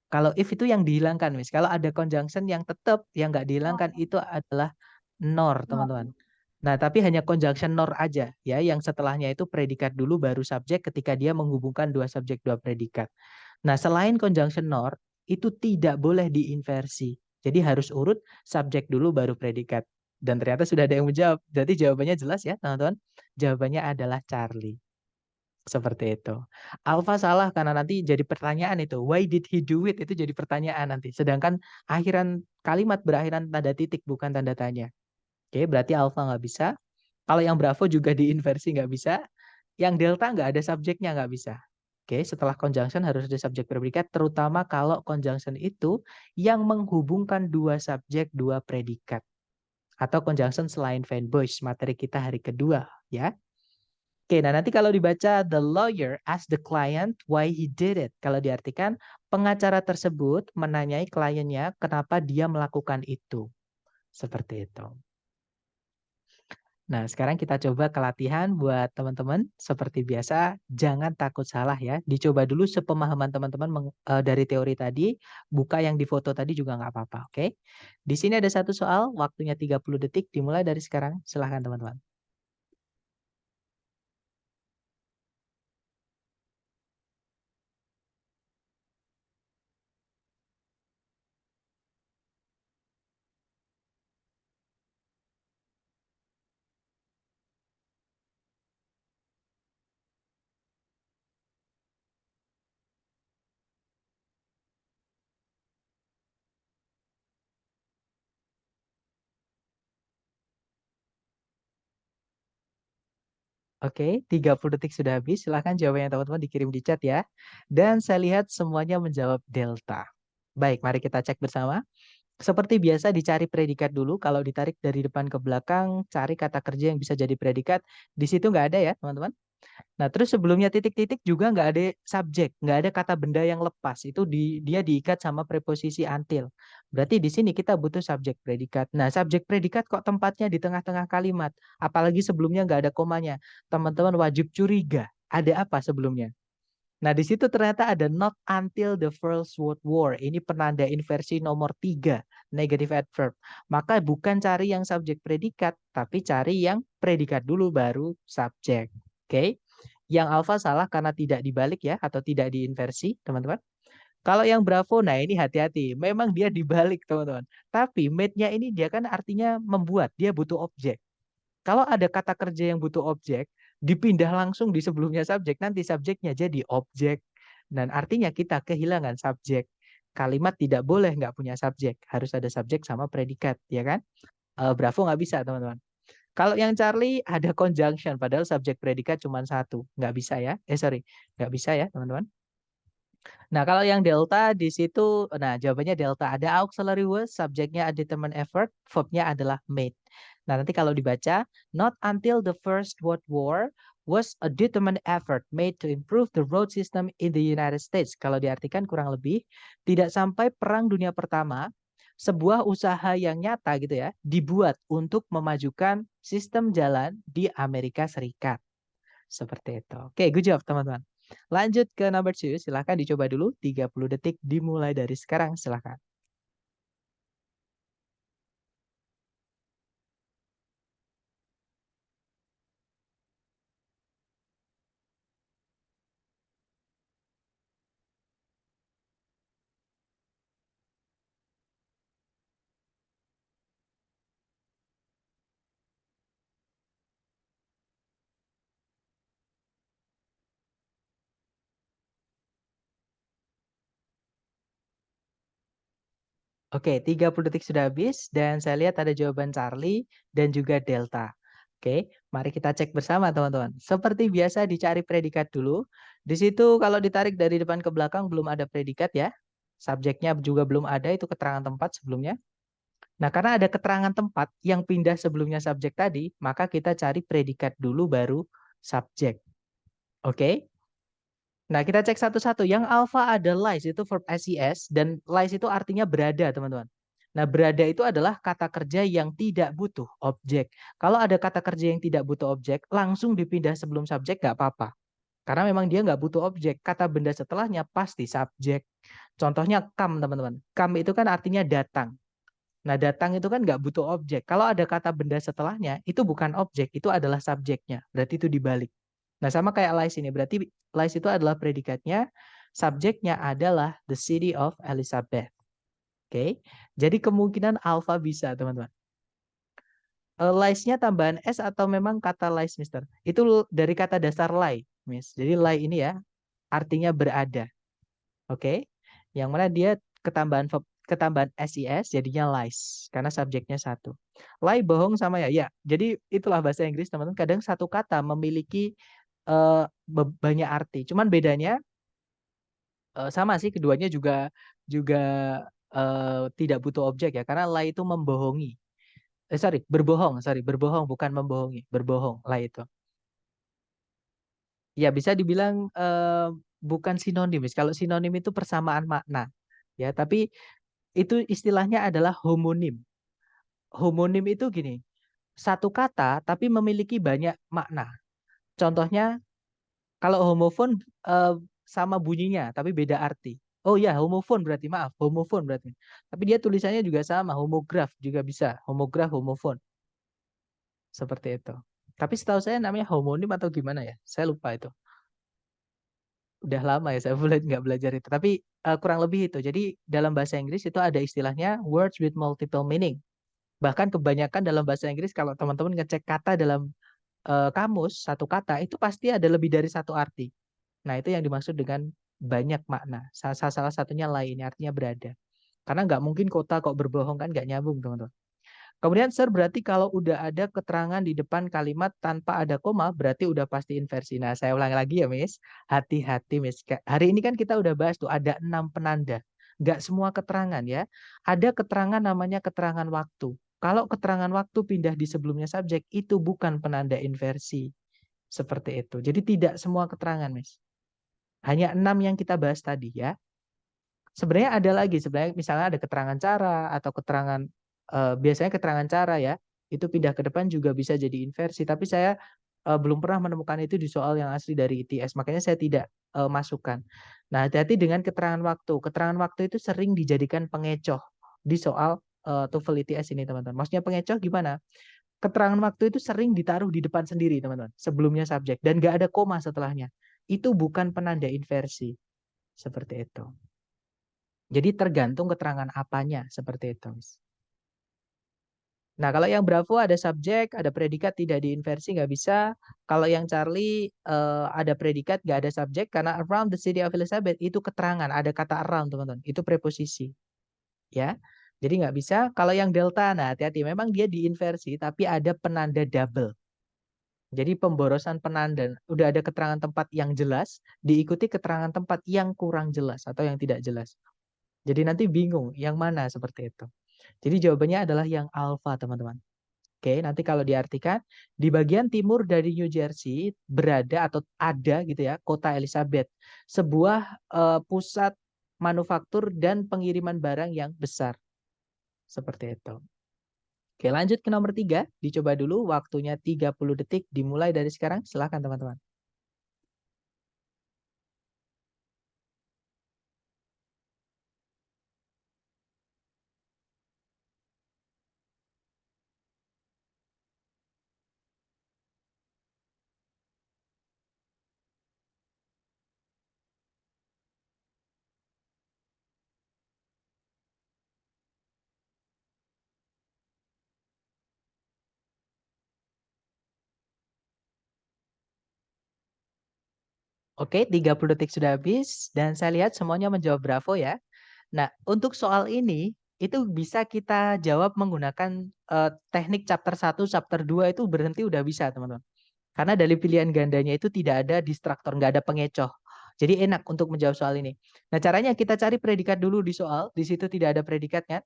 Kalau if itu yang dihilangkan Miss. Kalau ada conjunction yang tetap yang nggak dihilangkan itu adalah nor teman-teman. Nah tapi hanya conjunction nor aja ya. Yang setelahnya itu predikat dulu baru subjek ketika dia menghubungkan dua subjek dua predikat. Nah selain conjunction nor itu tidak boleh diinversi. Jadi harus urut subjek dulu baru predikat. Dan ternyata sudah ada yang menjawab. Jadi jawabannya jelas ya teman-teman. Jawabannya adalah Charlie. Seperti itu. Alpha salah karena nanti jadi pertanyaan itu. Why did he do it? Itu jadi pertanyaan nanti. Sedangkan akhiran kalimat berakhiran tanda titik bukan tanda tanya. Oke, berarti alpha nggak bisa. Kalau yang Bravo juga diinversi nggak bisa. Yang delta nggak ada subjeknya nggak bisa. Oke, setelah conjunction harus ada subjek predikat. Terutama kalau conjunction itu yang menghubungkan dua subjek, dua predikat. Atau conjunction selain fanboys. Materi kita hari kedua ya. Oke, nah nanti kalau dibaca the lawyer asked the client why he did it. Kalau diartikan pengacara tersebut menanyai kliennya kenapa dia melakukan itu. Seperti itu. Nah, sekarang kita coba ke latihan buat teman-teman. Seperti biasa, jangan takut salah ya. Dicoba dulu sepemahaman teman-teman dari teori tadi. Buka yang di foto tadi juga nggak apa-apa, oke? Di sini ada satu soal, waktunya 30 detik. Dimulai dari sekarang. Silahkan teman-teman. Oke, 30 detik sudah habis. Silahkan jawabannya teman-teman dikirim di chat ya. Dan saya lihat semuanya menjawab delta. Baik, mari kita cek bersama. Seperti biasa dicari predikat dulu. Kalau ditarik dari depan ke belakang, cari kata kerja yang bisa jadi predikat. Di situ nggak ada ya teman-teman. Nah terus sebelumnya titik-titik juga nggak ada subjek. Nggak ada kata benda yang lepas. Itu dia diikat sama preposisi until. Berarti di sini kita butuh subjek predikat. Nah subjek predikat kok tempatnya di tengah-tengah kalimat. Apalagi sebelumnya nggak ada komanya. Teman-teman wajib curiga. Ada apa sebelumnya? Nah, di situ ternyata ada not until the First World War. Ini penanda inversi nomor 3, negative adverb. Maka bukan cari yang subjek predikat, tapi cari yang predikat dulu baru subjek. Oke. Yang alfa salah karena tidak dibalik ya, atau tidak diinversi, teman-teman. Kalau yang Bravo, nah ini hati-hati. Memang dia dibalik, teman-teman. Tapi made-nya ini dia kan artinya membuat, dia butuh objek. Kalau ada kata kerja yang butuh objek, dipindah langsung di sebelumnya subjek, nanti subjeknya jadi objek. Dan artinya kita kehilangan subjek. Kalimat tidak boleh nggak punya subjek. Harus ada subjek sama predikat, ya kan? Bravo nggak bisa, teman-teman. Kalau yang Charlie ada conjunction, padahal subjek predikat cuma satu. Nggak bisa ya. Nggak bisa ya, teman-teman. Nah, kalau yang delta di situ, nah jawabannya delta. Ada auxiliary word, subjeknya determined effort, verbnya adalah made. Nah, nanti kalau dibaca, not until the First World War was a determined effort made to improve the road system in the United States. Kalau diartikan kurang lebih, tidak sampai Perang Dunia Pertama, sebuah usaha yang nyata gitu ya, dibuat untuk memajukan sistem jalan di Amerika Serikat. Seperti itu. Oke, good job teman-teman. Lanjut ke number 2, silahkan dicoba dulu. 30 detik dimulai dari sekarang, silahkan. Oke, 30 detik sudah habis dan saya lihat ada jawaban Charlie dan juga Delta. Oke, mari kita cek bersama teman-teman. Seperti biasa dicari predikat dulu. Di situ kalau ditarik dari depan ke belakang belum ada predikat ya. Subjeknya juga belum ada, itu keterangan tempat sebelumnya. Nah, karena ada keterangan tempat yang pindah sebelumnya subjek tadi, maka kita cari predikat dulu baru subjek. Oke? Nah, kita cek satu-satu. Yang alpha ada lies, itu verb SES, dan lies itu artinya berada, teman-teman. Nah, berada itu adalah kata kerja yang tidak butuh objek. Kalau ada kata kerja yang tidak butuh objek, langsung dipindah sebelum subjek nggak apa-apa. Karena memang dia nggak butuh objek. Kata benda setelahnya pasti subjek. Contohnya come, teman-teman. Come itu kan artinya datang. Nah, datang itu kan nggak butuh objek. Kalau ada kata benda setelahnya, itu bukan objek, itu adalah subjeknya. Berarti itu dibalik. Nah, sama kayak lies ini. Berarti lies itu adalah predikatnya, subjeknya adalah the city of Elizabeth. Oke, jadi kemungkinan alpha bisa, teman-teman. Lies-nya tambahan S atau memang kata lies, mister? Itu dari kata dasar lie, miss. Jadi lie ini ya, artinya berada. Oke, yang mana dia ketambahan SES jadinya lies karena subjeknya satu. Lie bohong sama ya. Ya, jadi itulah bahasa Inggris, teman-teman. Kadang satu kata memiliki banyak arti. Cuman bedanya sama sih, keduanya juga tidak butuh objek ya, karena lie itu membohongi. Berbohong bukan membohongi, berbohong lie itu. Ya bisa dibilang bukan sinonim. Kalau sinonim itu persamaan makna. Ya, tapi itu istilahnya adalah homonim. Homonim itu gini, satu kata tapi memiliki banyak makna. Contohnya kalau homofon sama bunyinya tapi beda arti. Oh ya, homofon berarti, maaf, homofon berarti. Tapi dia tulisannya juga sama, homograf juga bisa, homograf, homofon. Seperti itu. Tapi setahu saya namanya homonim atau gimana ya? Saya lupa itu. Udah lama ya saya nggak belajar itu. Tapi kurang lebih itu. Jadi dalam bahasa Inggris itu ada istilahnya words with multiple meaning. Bahkan kebanyakan dalam bahasa Inggris kalau teman-teman ngecek kata dalam kamus, satu kata itu pasti ada lebih dari satu arti. Nah, itu yang dimaksud dengan banyak makna. Salah satunya lain, artinya berada. Karena nggak mungkin kota kok berbohong, kan nggak nyambung, teman-teman. Kemudian, sir, berarti kalau udah ada keterangan di depan kalimat tanpa ada koma, berarti udah pasti inversi. Nah, saya ulang lagi ya, Miss. Hati-hati, Miss. Hari ini kan kita udah bahas tuh, ada 6 penanda. Nggak semua keterangan ya. Ada keterangan namanya keterangan waktu. Kalau keterangan waktu pindah di sebelumnya subjek, itu bukan penanda inversi. Seperti itu. Jadi tidak semua keterangan, Miss. Hanya 6 yang kita bahas tadi ya. Sebenarnya ada lagi, sebenarnya misalnya ada keterangan cara atau keterangan biasanya keterangan cara ya, itu pindah ke depan juga bisa jadi inversi. Tapi saya belum pernah menemukan itu di soal yang asli dari ITS. Makanya saya tidak masukan. Nah, hati-hati dengan keterangan waktu. Keterangan waktu itu sering dijadikan pengecoh di soal TOEFL ITS ini, teman-teman. Maksudnya pengecoh gimana? Keterangan waktu itu sering ditaruh di depan sendiri, teman-teman, sebelumnya subjek, dan nggak ada koma setelahnya. Itu bukan penanda inversi. Seperti itu. Jadi tergantung keterangan apanya, seperti itu. Nah, kalau yang Bravo ada subjek, ada predikat, tidak diinversi, nggak bisa. Kalau yang Charlie ada predikat, nggak ada subjek, karena around the city of Elizabeth itu keterangan, ada kata around, teman-teman. Itu preposisi. Ya, jadi nggak bisa. Kalau yang Delta, nah hati-hati, memang dia diinversi, tapi ada penanda double. Jadi pemborosan penanda, udah ada keterangan tempat yang jelas, diikuti keterangan tempat yang kurang jelas atau yang tidak jelas. Jadi nanti bingung yang mana seperti itu. Jadi jawabannya adalah yang alfa, teman-teman. Oke, nanti kalau diartikan, di bagian timur dari New Jersey berada atau ada gitu ya, kota Elizabeth. Sebuah pusat manufaktur dan pengiriman barang yang besar. Seperti itu. Oke, lanjut ke nomor 3. Dicoba dulu, waktunya 30 detik, dimulai dari sekarang. Silakan teman-teman. Oke, 30 detik sudah habis dan saya lihat semuanya menjawab bravo ya. Nah, untuk soal ini itu bisa kita jawab menggunakan teknik chapter 1, chapter 2 itu berhenti udah bisa, teman-teman. Karena dari pilihan gandanya itu tidak ada distraktor, nggak ada pengecoh. Jadi enak untuk menjawab soal ini. Nah, caranya kita cari predikat dulu di soal, di situ tidak ada predikatnya.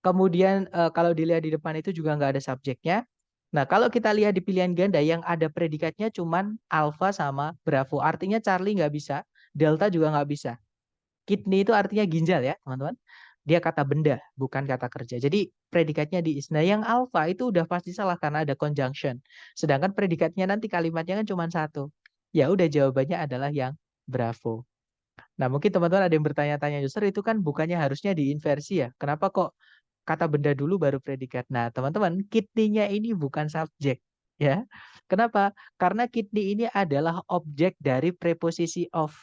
Kemudian kalau dilihat di depan itu juga nggak ada subjeknya. Nah, kalau kita lihat di pilihan ganda yang ada predikatnya cuman alfa sama bravo. Artinya Charlie nggak bisa, delta juga nggak bisa. Kidney itu artinya ginjal ya, teman-teman. Dia kata benda, bukan kata kerja. Jadi predikatnya di is. Nah, yang alfa itu udah pasti salah karena ada conjunction. Sedangkan predikatnya nanti kalimatnya kan cuma satu. Ya udah jawabannya adalah yang bravo. Nah, mungkin teman-teman ada yang bertanya-tanya, user itu kan bukannya harusnya diinversi ya? Kenapa kok kata benda dulu baru predikat? Nah, teman-teman, kidney-nya ini bukan subjek, ya. Kenapa? Karena kidney ini adalah objek dari preposisi of.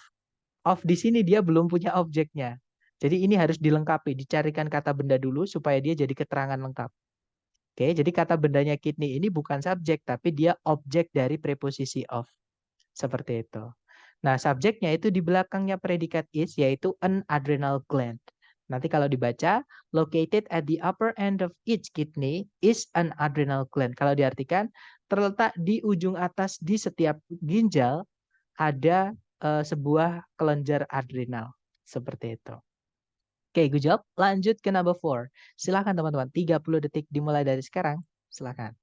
Of di sini dia belum punya objeknya. Jadi ini harus dilengkapi, dicarikan kata benda dulu supaya dia jadi keterangan lengkap. Oke, jadi kata bendanya kidney ini bukan subjek, tapi dia objek dari preposisi of. Seperti itu. Nah, subjeknya itu di belakangnya predikat is, yaitu an adrenal gland. Nanti kalau dibaca, located at the upper end of each kidney is an adrenal gland. Kalau diartikan, terletak di ujung atas di setiap ginjal ada sebuah kelenjar adrenal. Seperti itu. Oke, good job. Lanjut ke number 4. Silakan teman-teman, 30 detik dimulai dari sekarang. Silakan.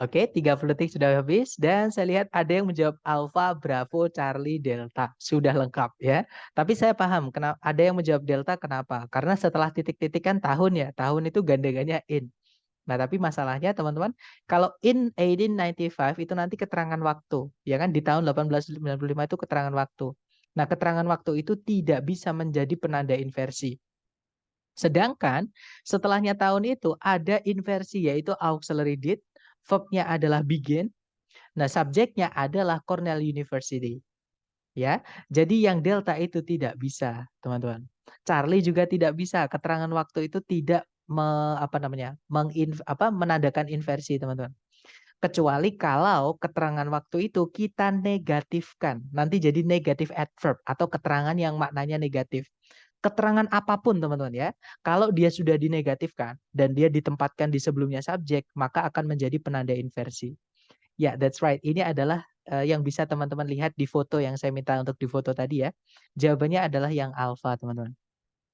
Oke, 30 detik sudah habis dan saya lihat ada yang menjawab Alpha, Bravo, Charlie, Delta. Sudah lengkap ya. Tapi saya paham kenapa ada yang menjawab Delta kenapa? Karena setelah titik-titik kan tahun ya. Tahun itu gandengannya in. Nah, tapi masalahnya teman-teman, kalau in 1895 itu nanti keterangan waktu, ya kan di tahun 1895 itu keterangan waktu. Nah, keterangan waktu itu tidak bisa menjadi penanda inversi. Sedangkan setelahnya tahun itu ada inversi yaitu auxiliary did, verb-nya adalah begin. Nah, subjeknya adalah Cornell University. Ya. Jadi yang delta itu tidak bisa, teman-teman. Charlie juga tidak bisa. Keterangan waktu itu tidak menandakan inversi, teman-teman. Kecuali kalau keterangan waktu itu kita negatifkan. Nanti jadi negative adverb atau keterangan yang maknanya negatif. Keterangan apapun teman-teman ya, kalau dia sudah dinegatifkan dan dia ditempatkan di sebelumnya subjek, maka akan menjadi penanda inversi. Ya, that's right. Ini adalah yang bisa teman-teman lihat di foto yang saya minta untuk difoto tadi ya. Jawabannya adalah yang alfa, teman-teman.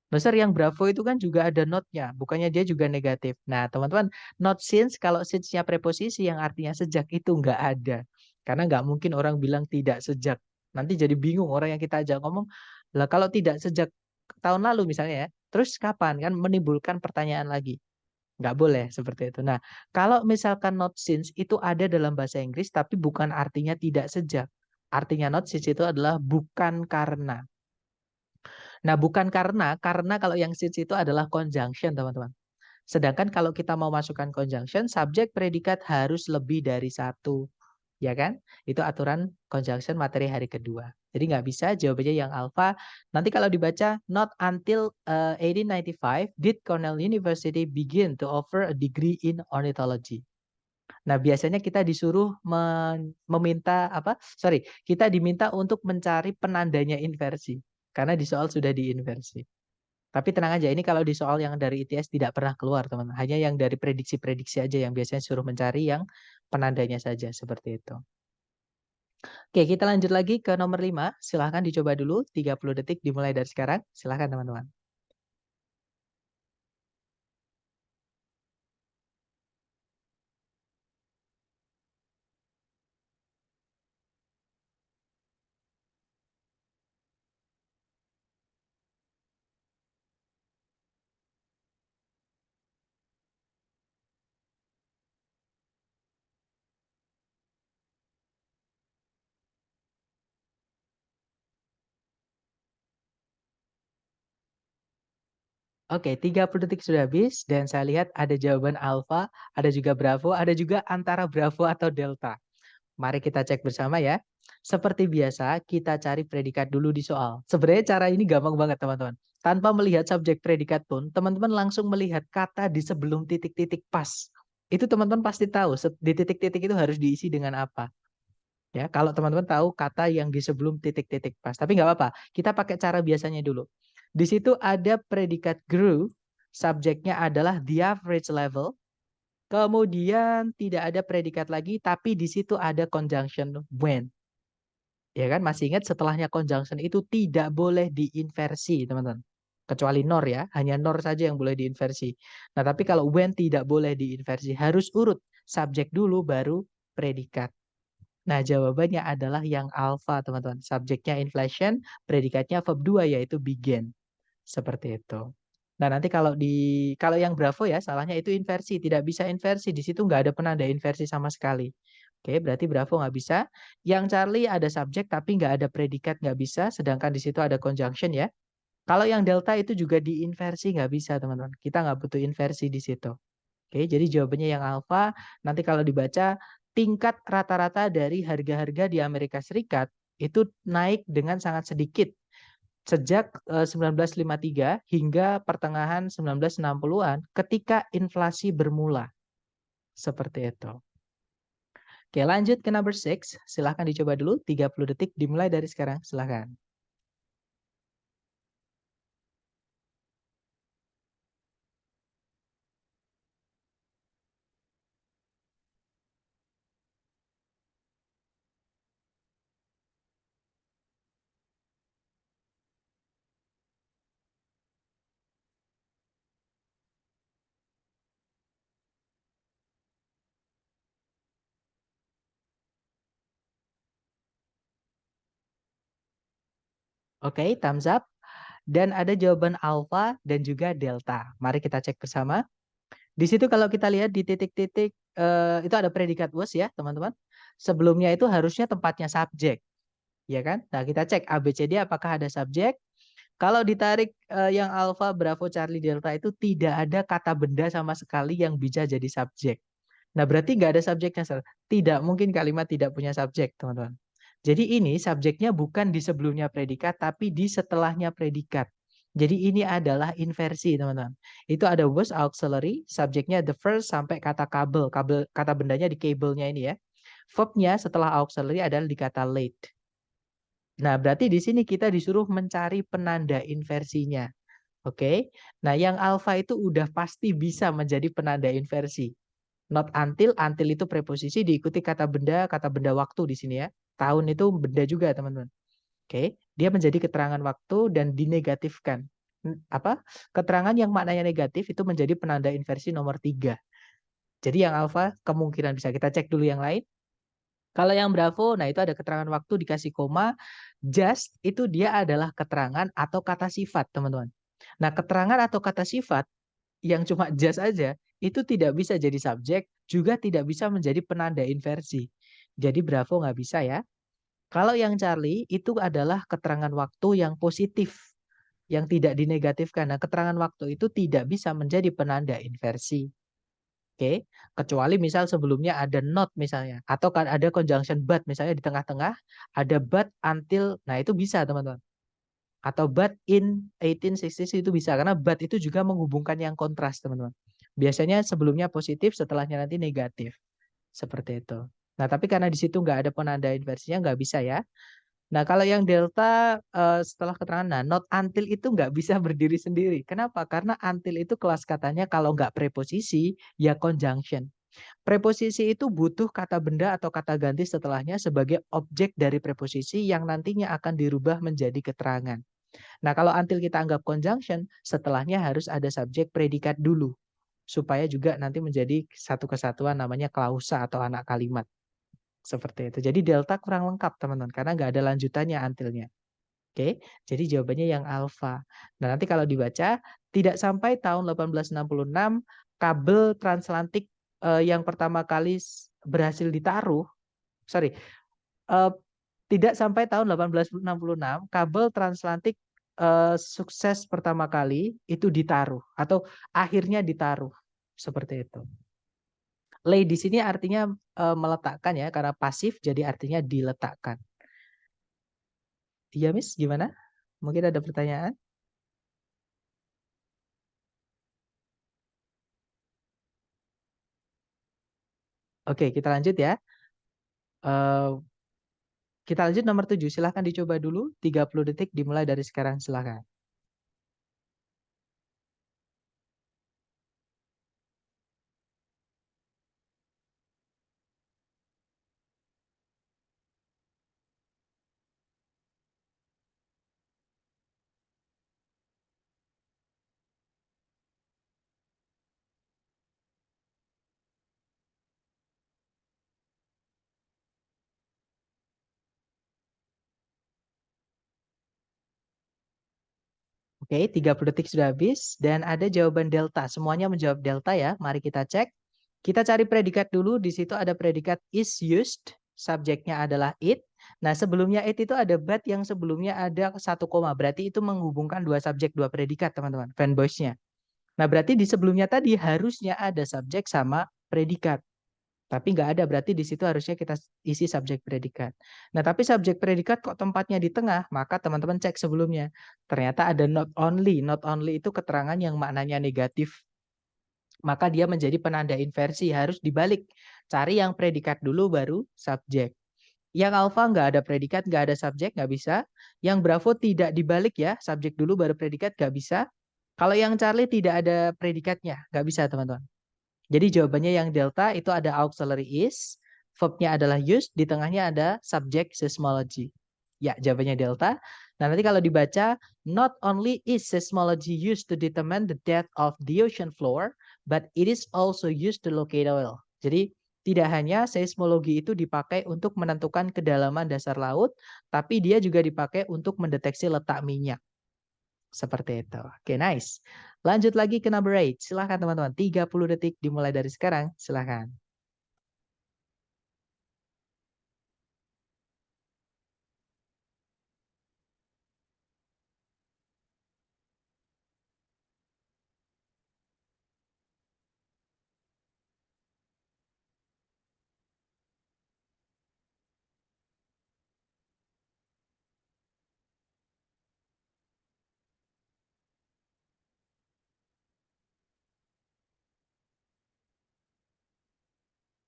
Besar yang Bravo itu kan juga ada not-nya, bukannya dia juga negatif. Nah, teman-teman, not since, kalau since-nya preposisi yang artinya sejak itu nggak ada. Karena nggak mungkin orang bilang tidak sejak. Nanti jadi bingung orang yang kita ajak ngomong, lah kalau tidak sejak tahun lalu misalnya ya, terus kapan? Kan menimbulkan pertanyaan lagi. Nggak boleh seperti itu. Nah, kalau misalkan not since itu ada dalam bahasa Inggris, tapi bukan artinya tidak sejak. Artinya not since itu adalah bukan karena. Nah, bukan karena kalau yang since itu adalah conjunction, teman-teman. Sedangkan kalau kita mau masukkan conjunction, subjek predikat harus lebih dari satu. Ya kan? Itu aturan conjunction materi hari kedua. Jadi nggak bisa, jawabannya yang alpha. Nanti kalau dibaca, not until 1895 did Cornell University begin to offer a degree in ornithology. Nah, biasanya kita disuruh meminta kita diminta untuk mencari penandanya inversi. Karena di soal sudah diinversi. Tapi tenang aja, ini kalau di soal yang dari ITS tidak pernah keluar, teman-teman. Hanya yang dari prediksi-prediksi aja yang biasanya suruh mencari yang penandanya saja, seperti itu. Oke, kita lanjut lagi ke nomor 5. Silahkan dicoba dulu, 30 detik dimulai dari sekarang. Silahkan, teman-teman. Oke, 30 detik sudah habis dan saya lihat ada jawaban alfa, ada juga bravo, ada juga antara bravo atau delta. Mari kita cek bersama ya. Seperti biasa, kita cari predikat dulu di soal. Sebenarnya cara ini gampang banget, teman-teman. Tanpa melihat subjek predikat pun, teman-teman langsung melihat kata di sebelum titik-titik pas. Itu teman-teman pasti tahu, di titik-titik itu harus diisi dengan apa. Ya, kalau teman-teman tahu kata yang di sebelum titik-titik pas. Tapi nggak apa-apa, kita pakai cara biasanya dulu. Di situ ada predikat grew, subjeknya adalah the average level. Kemudian tidak ada predikat lagi, tapi di situ ada conjunction when. Ya kan, masih ingat setelahnya conjunction itu tidak boleh diinversi, teman-teman. Kecuali nor ya, hanya nor saja yang boleh diinversi. Nah, tapi kalau when tidak boleh diinversi, harus urut. Subjek dulu, baru predikat. Nah, jawabannya adalah yang alpha, teman-teman. Subjeknya inflation, predikatnya verb 2 yaitu began. Seperti itu. Nah, nanti kalau yang bravo ya, salahnya itu inversi, tidak bisa inversi. Di situ nggak ada penanda inversi sama sekali. Oke, berarti bravo nggak bisa. Yang Charlie ada subjek tapi nggak ada predikat, nggak bisa. Sedangkan di situ ada conjunction ya. Kalau yang delta itu juga diinversi nggak bisa, teman-teman. Kita nggak butuh inversi di situ. Oke, jadi jawabannya yang alpha. Nanti kalau dibaca, tingkat rata-rata dari harga-harga di Amerika Serikat itu naik dengan sangat sedikit sejak 1953 hingga pertengahan 1960-an ketika inflasi bermula. Seperti itu. Oke, lanjut ke number 6. Silahkan dicoba dulu, 30 detik dimulai dari sekarang. Silahkan. Oke, thumbs up. Dan ada jawaban alpha dan juga delta. Mari kita cek bersama. Di situ kalau kita lihat di titik-titik, itu ada predikat was ya, teman-teman. Sebelumnya itu harusnya tempatnya subjek. Ya kan? Nah, kita cek ABCD apakah ada subjek. Kalau ditarik yang alpha, bravo, charlie, delta itu tidak ada kata benda sama sekali yang bisa jadi subjek. Nah, berarti nggak ada subjeknya, Sir. Tidak mungkin kalimat tidak punya subjek, teman-teman. Jadi ini subjeknya bukan di sebelumnya predikat, tapi di setelahnya predikat. Jadi ini adalah inversi, teman-teman. Itu ada was auxiliary, subjeknya the first sampai kata kabel. Kata bendanya di cable-nya ini ya. Verbnya setelah auxiliary adalah di kata late. Nah, berarti di sini kita disuruh mencari penanda inversinya. Oke. Nah, yang alpha itu udah pasti bisa menjadi penanda inversi. Not until itu preposisi diikuti kata benda waktu di sini ya. Tahun itu benda juga teman-teman. Oke, dia menjadi keterangan waktu dan dinegatifkan. Keterangan yang maknanya negatif itu menjadi penanda inversi nomor 3. Jadi yang alfa kemungkinan bisa kita cek dulu yang lain. Kalau yang bravo, nah itu ada keterangan waktu dikasih koma. Just itu dia adalah keterangan atau kata sifat teman-teman. Nah keterangan atau kata sifat yang cuma just aja itu tidak bisa jadi subjek, juga tidak bisa menjadi penanda inversi. Jadi bravo nggak bisa ya. Kalau yang Charlie itu adalah keterangan waktu yang positif, yang tidak dinegatifkan. Nah, keterangan waktu itu tidak bisa menjadi penanda inversi. Oke, kecuali misal sebelumnya ada not misalnya, atau kan ada conjunction but misalnya di tengah-tengah, ada but until, nah itu bisa teman-teman. Atau but in 1866 itu bisa, karena but itu juga menghubungkan yang kontras teman-teman. Biasanya sebelumnya positif, setelahnya nanti negatif. Seperti itu. Nah, tapi karena di situ nggak ada penanda inversinya, nggak bisa ya. Nah, kalau yang delta setelah keterangan, nah not until itu nggak bisa berdiri sendiri. Kenapa? Karena until itu kelas katanya kalau nggak preposisi, ya conjunction. Preposisi itu butuh kata benda atau kata ganti setelahnya sebagai objek dari preposisi yang nantinya akan dirubah menjadi keterangan. Nah, kalau until kita anggap conjunction, setelahnya harus ada subjek predikat dulu. Supaya juga nanti menjadi satu kesatuan namanya klausa atau anak kalimat. Seperti itu. Jadi delta kurang lengkap teman-teman karena nggak ada lanjutannya until-nya. Oke, jadi jawabannya yang alfa. Nah, nanti kalau dibaca tidak sampai tahun 1866 kabel transatlantik yang pertama kali berhasil ditaruh, tidak sampai tahun 1866 kabel transatlantik sukses pertama kali itu ditaruh atau akhirnya ditaruh seperti itu. Lay di sini artinya meletakkan ya, karena pasif jadi artinya diletakkan. Iya, Miss, gimana? Mungkin ada pertanyaan? Oke, kita lanjut ya. Kita lanjut nomor 7. Silahkan dicoba dulu. 30 detik dimulai dari sekarang. Silahkan. Oke, 30 detik sudah habis. Dan ada jawaban delta. Semuanya menjawab delta ya. Mari kita cek. Kita cari predikat dulu. Di situ ada predikat is used. Subjeknya adalah it. Nah, sebelumnya it itu ada but yang sebelumnya ada 1 koma. Berarti itu menghubungkan dua subjek, dua predikat, teman-teman. Fanboys-nya. Nah, berarti di sebelumnya tadi harusnya ada subjek sama predikat. Tapi nggak ada, berarti di situ harusnya kita isi subjek predikat. Nah, tapi subjek predikat kok tempatnya di tengah, maka teman-teman cek sebelumnya. Ternyata ada not only. Not only itu keterangan yang maknanya negatif. Maka dia menjadi penanda inversi, harus dibalik. Cari yang predikat dulu baru subjek. Yang alfa nggak ada predikat, nggak ada subjek, nggak bisa. Yang bravo tidak dibalik ya, subjek dulu baru predikat, nggak bisa. Kalau yang Charlie tidak ada predikatnya, nggak bisa teman-teman. Jadi jawabannya yang delta itu ada auxiliary is, verbnya adalah used, di tengahnya ada subject seismology. Ya, jawabannya delta. Nah, nanti kalau dibaca, not only is seismology used to determine the depth of the ocean floor, but it is also used to locate oil. Jadi, tidak hanya seismologi itu dipakai untuk menentukan kedalaman dasar laut, tapi dia juga dipakai untuk mendeteksi letak minyak. Seperti itu. Oke, nice. Lanjut lagi ke number 8. Silahkan teman-teman. 30 detik dimulai dari sekarang. Silahkan.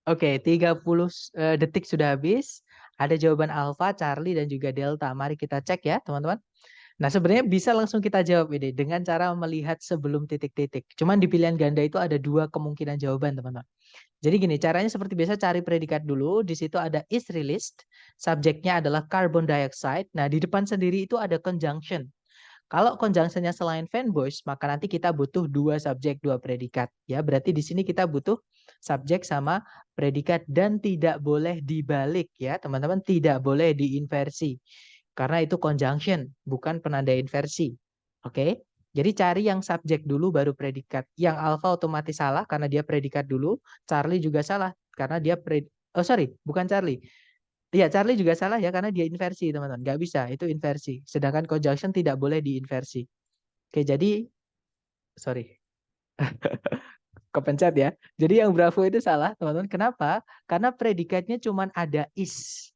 Oke, 30 detik sudah habis. Ada jawaban alfa, Charlie, dan juga delta. Mari kita cek ya, teman-teman. Nah, sebenarnya bisa langsung kita jawab ini dengan cara melihat sebelum titik-titik. Cuman di pilihan ganda itu ada dua kemungkinan jawaban, teman-teman. Jadi gini, caranya seperti biasa cari predikat dulu. Di situ ada is released, subjeknya adalah carbon dioxide. Nah, di depan sendiri itu ada conjunction. Kalau conjunctionnya selain fanboys, maka nanti kita butuh dua subjek, dua predikat. Ya, berarti di sini kita butuh subjek sama predikat dan tidak boleh dibalik ya, teman-teman, tidak boleh diinversi. Karena itu conjunction, bukan penanda inversi. Oke? Jadi cari yang subjek dulu baru predikat. Yang alpha otomatis salah karena dia predikat dulu. Charlie juga salah karena dia bukan Charlie. Iya, Charlie juga salah ya karena dia inversi, teman-teman. Nggak bisa, itu inversi. Sedangkan conjunction tidak boleh diinversi. Oke, jadi sorry. Kepencet ya. Jadi yang Bravo itu salah, teman-teman. Kenapa? Karena predikatnya cuma ada is.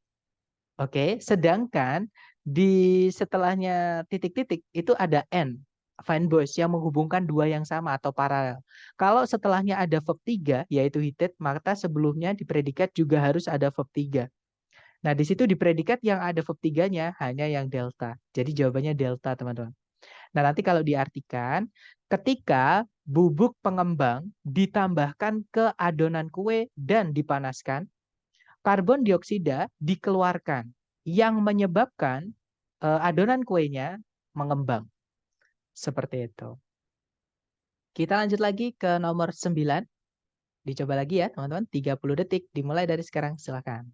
Oke, sedangkan di setelahnya titik-titik itu ada and. Find boys yang menghubungkan dua yang sama atau paralel. Kalau setelahnya ada verb 3 yaitu heated, maka sebelumnya di predikat juga harus ada verb 3. Nah, di situ di predikat yang ada verb 3-nya hanya yang delta. Jadi jawabannya delta, teman-teman. Nah, nanti kalau diartikan, ketika bubuk pengembang ditambahkan ke adonan kue dan dipanaskan, karbon dioksida dikeluarkan yang menyebabkan adonan kuenya mengembang. Seperti itu. Kita lanjut lagi ke nomor 9. Dicoba lagi ya, teman-teman. 30 detik dimulai dari sekarang. Silakan.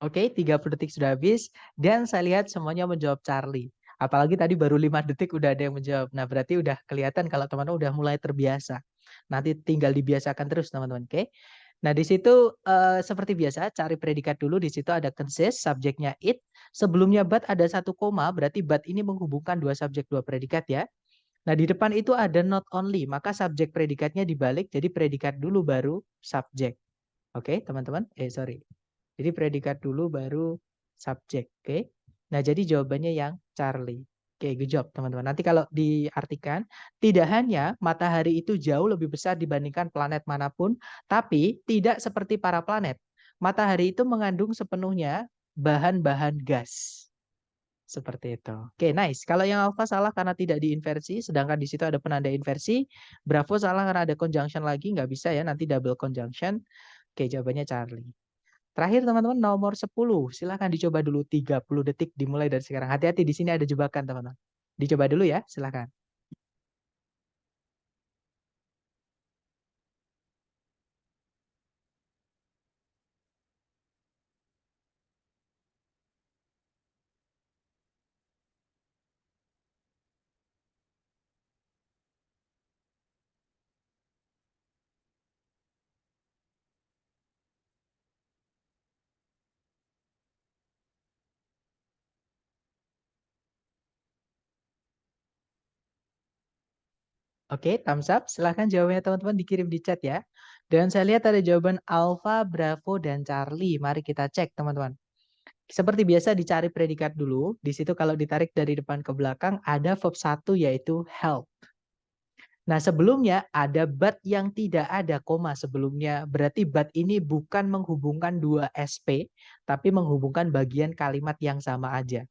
Oke, 30 detik sudah habis. Dan saya lihat semuanya menjawab Charlie. Apalagi tadi baru 5 detik udah ada yang menjawab. Nah, berarti udah kelihatan kalau teman-teman udah mulai terbiasa. Nanti tinggal dibiasakan terus, teman-teman. Oke. Nah, di situ seperti biasa, cari predikat dulu. Di situ ada consist, subjeknya it. Sebelumnya but ada 1 koma, berarti but ini menghubungkan dua subjek, dua predikat ya. Nah, di depan itu ada not only, maka subjek predikatnya dibalik, jadi predikat dulu baru subjek. Oke, teman-teman? Sorry. Jadi predikat dulu baru subjek, oke? Nah, jadi jawabannya yang Charlie. Oke, good job, teman-teman. Nanti kalau diartikan, tidak hanya matahari itu jauh lebih besar dibandingkan planet manapun, tapi tidak seperti para planet. Matahari itu mengandung sepenuhnya bahan-bahan gas. Seperti itu. Oke, nice. Kalau yang alpha salah karena tidak diinversi, sedangkan di situ ada penanda inversi. Bravo salah karena ada conjunction lagi, nggak bisa ya, nanti double conjunction. Oke, jawabannya Charlie. Terakhir teman-teman nomor 10. Silahkan dicoba dulu 30 detik dimulai dari sekarang. Hati-hati di sini ada jebakan teman-teman. Dicoba dulu ya, silahkan. Oke, thumbs up. Silahkan jawabannya teman-teman dikirim di chat ya. Dan saya lihat ada jawaban Alpha, Bravo, dan Charlie. Mari kita cek teman-teman. Seperti biasa dicari predikat dulu. Di situ kalau ditarik dari depan ke belakang ada verb 1 yaitu help. Nah, sebelumnya ada but yang tidak ada koma sebelumnya. Berarti but ini bukan menghubungkan dua SP, tapi menghubungkan bagian kalimat yang sama aja.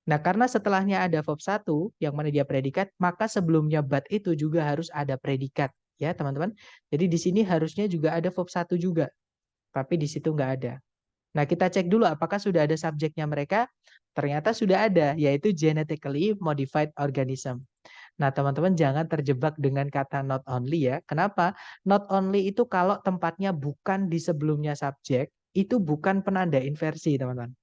Nah, karena setelahnya ada verb 1 yang mana dia predikat, maka sebelumnya but itu juga harus ada predikat. Ya, teman-teman. Jadi di sini harusnya juga ada verb 1 juga. Tapi di situ nggak ada. Nah, kita cek dulu apakah sudah ada subjeknya mereka. Ternyata sudah ada, yaitu genetically modified organism. Nah, teman-teman jangan terjebak dengan kata not only ya. Kenapa? Not only itu kalau tempatnya bukan di sebelumnya subjek, itu bukan penanda inversi, teman-teman.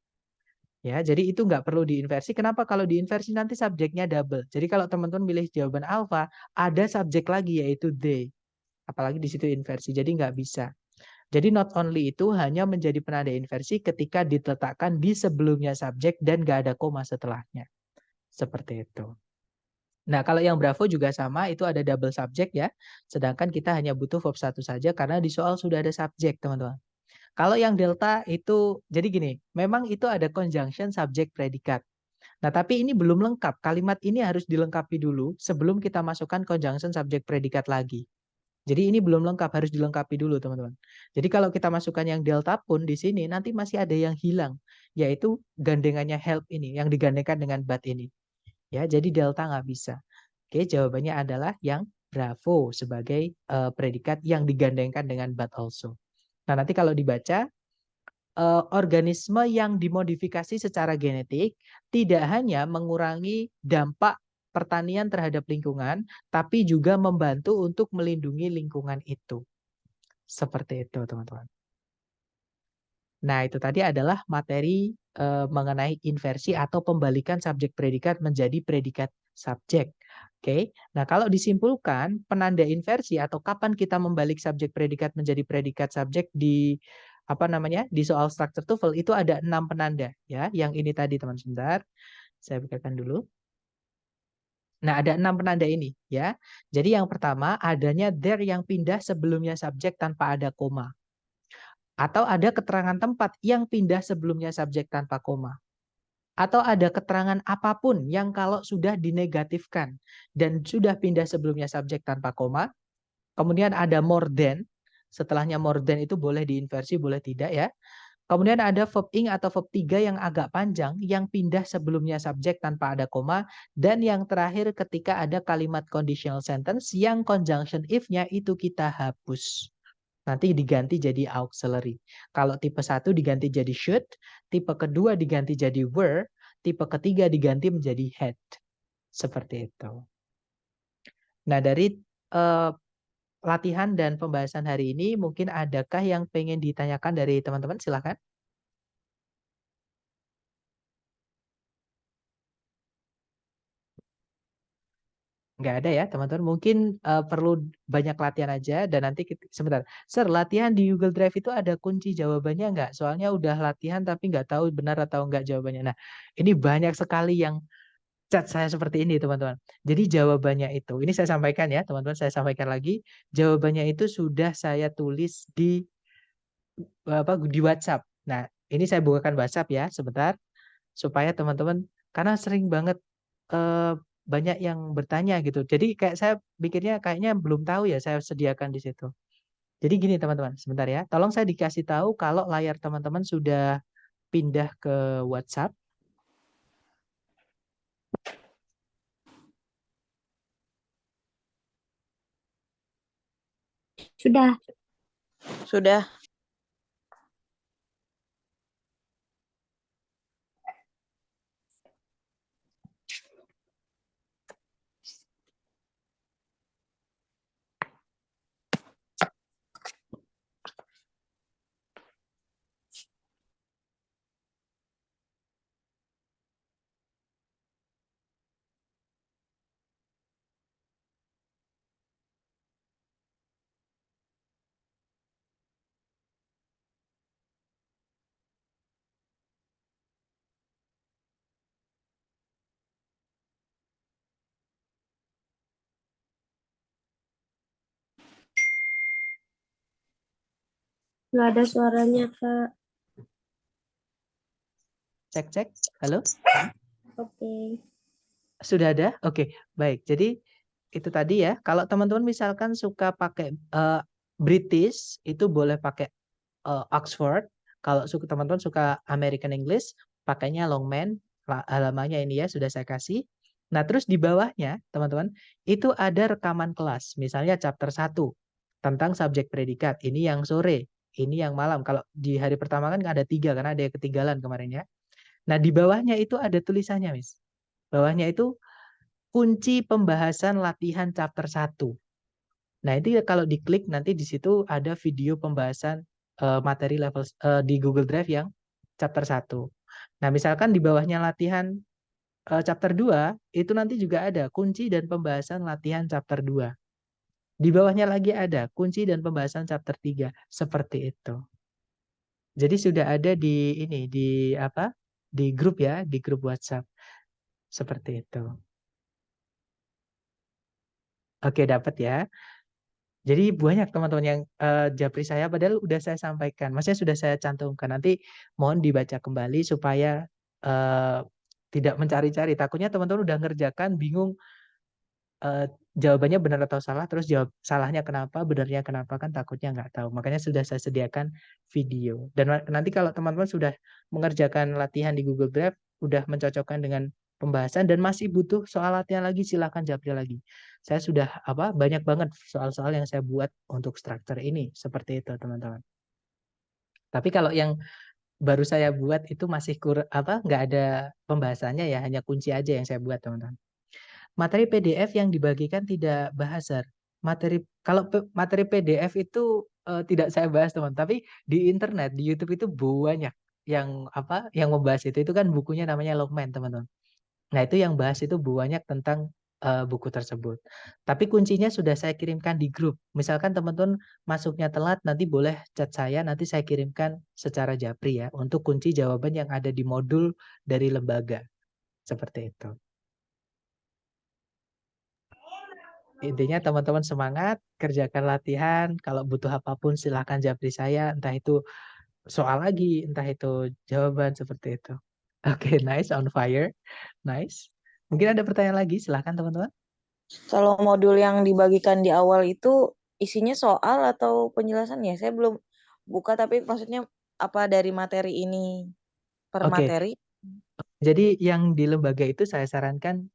Ya, jadi itu nggak perlu diinversi. Kenapa? Kalau diinversi nanti subjeknya double. Jadi kalau teman-teman pilih jawaban alpha, ada subjek lagi yaitu they. Apalagi di situ inversi, jadi nggak bisa. Jadi not only itu hanya menjadi penanda inversi ketika diletakkan di sebelumnya subjek dan nggak ada koma setelahnya. Seperti itu. Nah, kalau yang Bravo juga sama, itu ada double subject ya. Sedangkan kita hanya butuh verb 1 saja karena di soal sudah ada subjek, teman-teman. Kalau yang Delta itu, jadi gini, memang itu ada conjunction subject predikat. Nah, tapi ini belum lengkap. Kalimat ini harus dilengkapi dulu sebelum kita masukkan conjunction subject predikat lagi. Jadi ini belum lengkap, harus dilengkapi dulu, teman-teman. Jadi kalau kita masukkan yang Delta pun di sini, nanti masih ada yang hilang, yaitu gandengannya help ini, yang digandengkan dengan but ini. Ya, jadi delta nggak bisa. Oke, jawabannya adalah yang Bravo sebagai predikat yang digandengkan dengan but also. Nah, nanti kalau dibaca, organisme yang dimodifikasi secara genetik tidak hanya mengurangi dampak pertanian terhadap lingkungan, tapi juga membantu untuk melindungi lingkungan itu. Seperti itu, teman-teman. Nah, itu tadi adalah materi mengenai inversi atau pembalikan subjek predikat menjadi predikat subjek. Oke. Nah, kalau disimpulkan, penanda inversi atau kapan kita membalik subjek predikat menjadi predikat subjek di di soal structure TOEFL itu ada 6 penanda ya. Yang ini tadi, teman, sebentar. Saya bukakan dulu. Nah, ada 6 penanda ini ya. Jadi yang pertama adanya there yang pindah sebelumnya subjek tanpa ada koma. Atau ada keterangan tempat yang pindah sebelumnya subjek tanpa koma. Atau ada keterangan apapun yang kalau sudah dinegatifkan dan sudah pindah sebelumnya subjek tanpa koma. Kemudian ada more than. Setelahnya more than itu boleh diinversi, boleh tidak ya. Kemudian ada verb ing atau verb 3 yang agak panjang yang pindah sebelumnya subjek tanpa ada koma. Dan yang terakhir ketika ada kalimat conditional sentence yang conjunction if-nya itu kita hapus. Nanti diganti jadi auxiliary. Kalau tipe 1 diganti jadi should, tipe kedua diganti jadi were, tipe ketiga diganti menjadi had. Seperti itu. Nah, dari latihan dan pembahasan hari ini, mungkin adakah yang pengen ditanyakan dari teman-teman? Silakan. Nggak ada ya, teman-teman. Mungkin perlu banyak latihan aja dan nanti sebentar. Sir, latihan di Google Drive itu ada kunci jawabannya nggak? Soalnya udah latihan tapi nggak tahu benar atau nggak jawabannya. Nah, ini banyak sekali yang chat saya seperti ini, teman-teman. Jadi jawabannya itu, ini saya sampaikan ya, teman-teman. Saya sampaikan lagi. Jawabannya itu sudah saya tulis di WhatsApp. Nah, ini saya bukakan WhatsApp ya, sebentar. Supaya teman-teman, karena sering banget banyak yang bertanya gitu. Jadi kayak saya pikirnya kayaknya belum tahu ya saya sediakan di situ. Jadi gini teman-teman, sebentar ya. Tolong saya dikasih tahu kalau layar teman-teman sudah pindah ke WhatsApp. Sudah. Sudah. Nggak ada suaranya, Kak. Cek. Halo? Oke. Sudah ada? Oke, baik. Jadi itu tadi ya. Kalau teman-teman misalkan suka pakai British, itu boleh pakai Oxford. Kalau teman-teman suka American English, pakainya Longman. Halamannya ini ya, sudah saya kasih. Nah, terus di bawahnya, teman-teman, itu ada rekaman kelas. Misalnya chapter 1 tentang subjek predikat. Ini yang sore, ini yang malam. Kalau di hari pertama kan ada 3, karena ada yang ketinggalan kemarin ya. Nah, di bawahnya itu ada tulisannya, Miss. Bawahnya itu kunci pembahasan latihan chapter 1. Nah, itu kalau diklik nanti di situ ada video pembahasan materi level di Google Drive yang chapter 1. Nah, misalkan di bawahnya latihan chapter 2, itu nanti juga ada kunci dan pembahasan latihan chapter 2. Di bawahnya lagi ada kunci dan pembahasan chapter 3. Seperti itu. Jadi sudah ada di grup ya, di grup WhatsApp. Seperti itu. Oke, dapat ya. Jadi banyak teman-teman yang japri saya padahal udah saya sampaikan. Maksudnya sudah saya cantumkan. Nanti mohon dibaca kembali supaya tidak mencari-cari. Takutnya teman-teman udah ngerjakan bingung jawabannya benar atau salah, terus jawab salahnya kenapa, benarnya kenapa, kan takutnya nggak tahu. Makanya sudah saya sediakan video. Dan nanti kalau teman-teman sudah mengerjakan latihan di Google Drive, udah mencocokkan dengan pembahasan dan masih butuh soal latihan lagi, silakan japri lagi. Saya sudah banyak banget soal-soal yang saya buat untuk struktur ini, seperti itu teman-teman. Tapi kalau yang baru saya buat itu masih nggak ada pembahasannya ya, hanya kunci aja yang saya buat teman-teman. Materi PDF yang dibagikan tidak bahas, Sir. Materi PDF itu tidak saya bahas, teman. Tapi di internet, di YouTube itu banyak yang membahas itu. Itu kan bukunya namanya Logman, teman-teman. Nah, itu yang bahas itu banyak tentang buku tersebut. Tapi kuncinya sudah saya kirimkan di grup. Misalkan teman-teman masuknya telat, nanti boleh chat saya, nanti saya kirimkan secara japri ya, untuk kunci jawaban yang ada di modul dari lembaga. Seperti itu. Intinya teman-teman semangat, kerjakan latihan. Kalau butuh apapun silahkan japri saya. Entah itu soal lagi, entah itu jawaban, seperti itu. Oke, nice, on fire. Nice. Mungkin ada pertanyaan lagi, silahkan teman-teman. Kalau modul yang dibagikan di awal itu isinya soal atau penjelasan ya? Saya belum buka, tapi maksudnya apa dari materi ini per Oke, materi? jadi yang di lembaga itu saya sarankan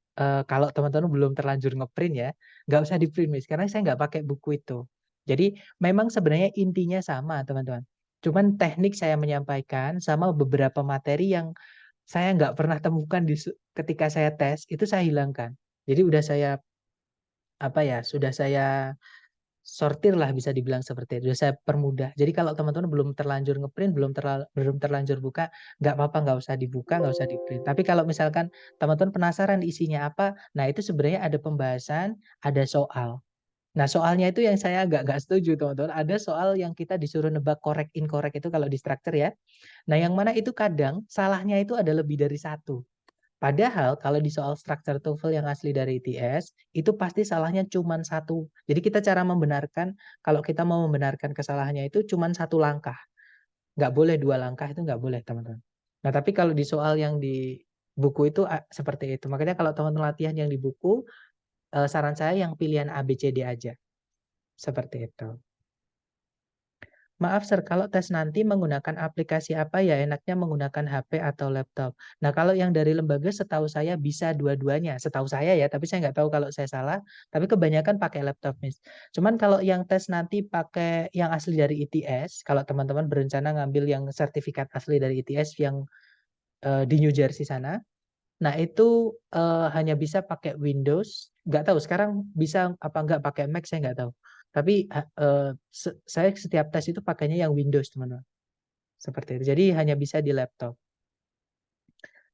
kalau teman-teman belum terlanjur ngeprint ya, nggak usah di print, Miss, karena saya nggak pakai buku itu. Jadi memang sebenarnya intinya sama, teman-teman. Cuman teknik saya menyampaikan sama beberapa materi yang saya nggak pernah temukan ketika saya tes, itu saya hilangkan. Jadi sudah saya sortir lah, bisa dibilang seperti itu. Sudah saya permudah. Jadi kalau teman-teman belum terlanjur ngeprint, belum terlanjur buka, nggak apa-apa, nggak usah dibuka, nggak usah diprint. Tapi kalau misalkan teman-teman penasaran isinya apa, nah itu sebenarnya ada pembahasan, ada soal. Nah, soalnya itu yang saya agak nggak setuju, teman-teman. Ada soal yang kita disuruh nebak correct incorrect itu kalau di struktur ya. Nah, yang mana itu kadang salahnya itu ada lebih dari satu. Padahal kalau di soal struktur TOEFL yang asli dari ITS, itu pasti salahnya cuma satu. Jadi kita cara membenarkan, kalau kita mau membenarkan kesalahannya itu cuma satu langkah. Nggak boleh dua langkah, itu nggak boleh, teman-teman. Nah, tapi kalau di soal yang di buku itu seperti itu. Makanya kalau teman-teman latihan yang di buku, saran saya yang pilihan A, B, C, D aja. Seperti itu. Maaf, Sir, kalau tes nanti menggunakan aplikasi apa ya? Enaknya menggunakan HP atau laptop. Nah, kalau yang dari lembaga setahu saya bisa dua-duanya. Setahu saya ya, tapi saya nggak tahu kalau saya salah. Tapi kebanyakan pakai laptop, Miss. Cuman kalau yang tes nanti pakai yang asli dari ITS, kalau teman-teman berencana ngambil yang sertifikat asli dari ITS yang di New Jersey sana, nah itu hanya bisa pakai Windows. Nggak tahu sekarang bisa apa nggak pakai Mac, saya nggak tahu. Tapi saya setiap tes itu pakainya yang Windows, teman-teman. Seperti itu. Jadi hanya bisa di laptop.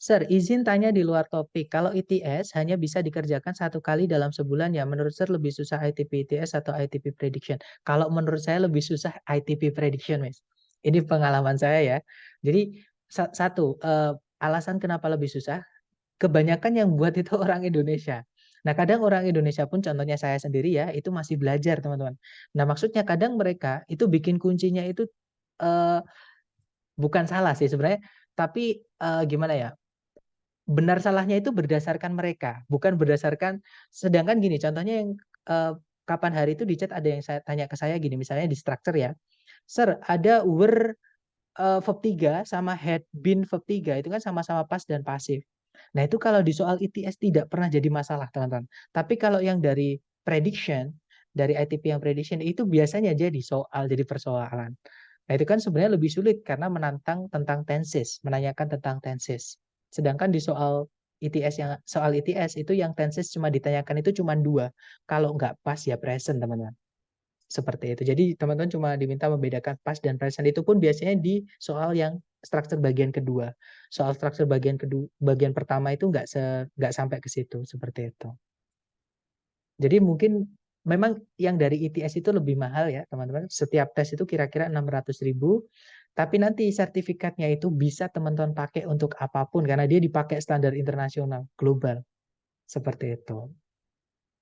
Sir, izin tanya di luar topik. Kalau ITS hanya bisa dikerjakan satu kali dalam sebulan ya. Menurut Sir lebih susah ITP ITS atau ITP Prediction? Kalau menurut saya lebih susah ITP Prediction, Mas. Ini pengalaman saya ya. Jadi satu, alasan kenapa lebih susah, kebanyakan yang buat itu orang Indonesia. Nah, kadang orang Indonesia pun, contohnya saya sendiri ya, itu masih belajar, teman-teman. Nah, maksudnya kadang mereka itu bikin kuncinya itu bukan salah sih sebenarnya, tapi gimana ya, benar salahnya itu berdasarkan mereka, bukan berdasarkan, sedangkan gini, contohnya yang kapan hari itu di chat ada yang saya tanya ke saya gini, misalnya di structure ya, Sir, ada were verb 3 sama had been verb 3 itu kan sama-sama pas dan pasif. Nah, itu kalau di soal ITS tidak pernah jadi masalah, teman-teman. Tapi kalau yang dari prediction, dari ITP yang prediction itu biasanya jadi soal, jadi persoalan. Nah, itu kan sebenarnya lebih sulit karena menantang tentang tenses, menanyakan tentang tenses. Sedangkan di soal ITS itu yang tenses cuma ditanyakan itu cuma 2. Kalau nggak pas ya present, teman-teman. Seperti itu. Jadi teman-teman cuma diminta membedakan past dan present, itu pun biasanya di soal yang struktur bagian kedua. Soal struktur bagian pertama itu nggak sampai ke situ, seperti itu. Jadi mungkin memang yang dari ITS itu lebih mahal ya, teman-teman. Setiap tes itu kira-kira 600.000. Tapi nanti sertifikatnya itu bisa teman-teman pakai untuk apapun karena dia dipakai standar internasional, global. Seperti itu.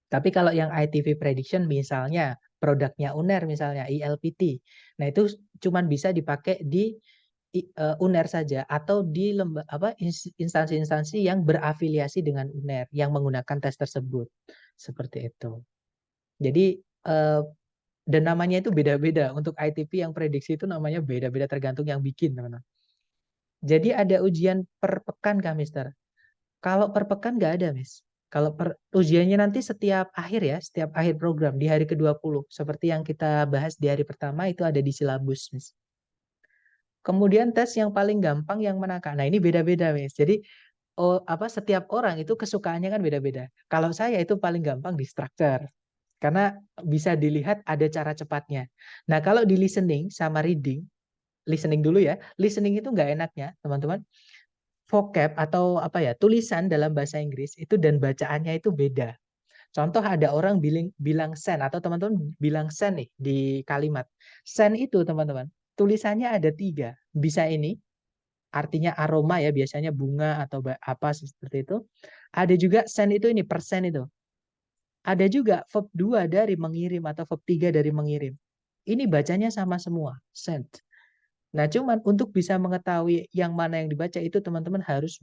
Tapi kalau yang ITV Prediction misalnya produknya UNER misalnya ILPT. Nah, itu cuman bisa dipakai di UNER saja atau di instansi-instansi yang berafiliasi dengan UNER yang menggunakan tes tersebut. Seperti itu. Jadi dan namanya itu beda-beda. Untuk ITP yang prediksi itu namanya beda-beda tergantung yang bikin, teman-teman. Jadi ada ujian per pekan kah, Mister? Kalau per pekan nggak ada, Miss. Kalau ujiannya nanti setiap akhir ya, setiap akhir program di hari ke-20. Seperti yang kita bahas di hari pertama itu ada di silabus, Miss. Kemudian tes yang paling gampang yang manakah? Nah, ini beda-beda, Miss. Jadi setiap orang itu kesukaannya kan beda-beda. Kalau saya itu paling gampang di structure. Karena bisa dilihat ada cara cepatnya. Nah, kalau di listening sama reading, listening dulu ya. Listening itu nggak enaknya, teman-teman. Vocab atau tulisan dalam bahasa Inggris itu dan bacaannya itu beda. Contoh ada orang bilang send atau teman-teman bilang send nih di kalimat. Send itu teman-teman, tulisannya ada 3. Bisa ini, artinya aroma ya, biasanya bunga atau apa seperti itu. Ada juga send itu ini, persen itu. Ada juga verb 2 dari mengirim atau verb 3 dari mengirim. Ini bacanya sama semua, send. Nah, cuman untuk bisa mengetahui yang mana yang dibaca itu teman-teman harus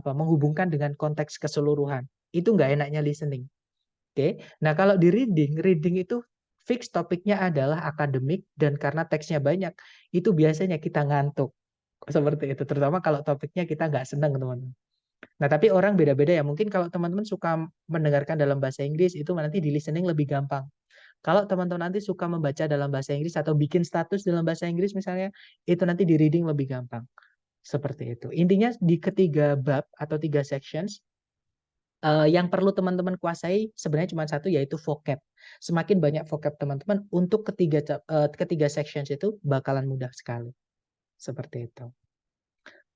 menghubungkan dengan konteks keseluruhan. Itu nggak enaknya listening. Oke. Nah, kalau di reading itu fix topiknya adalah akademik dan karena teksnya banyak, itu biasanya kita ngantuk. Seperti itu, terutama kalau topiknya kita nggak senang, teman-teman. Nah, tapi orang beda-beda ya. Mungkin kalau teman-teman suka mendengarkan dalam bahasa Inggris, itu nanti di listening lebih gampang. Kalau teman-teman nanti suka membaca dalam bahasa Inggris atau bikin status dalam bahasa Inggris misalnya, itu nanti di reading lebih gampang. Seperti itu. Intinya di ketiga bab atau 3 sections, yang perlu teman-teman kuasai sebenarnya cuma satu, yaitu vocab. Semakin banyak vocab teman-teman untuk ketiga sections itu bakalan mudah sekali. Seperti itu.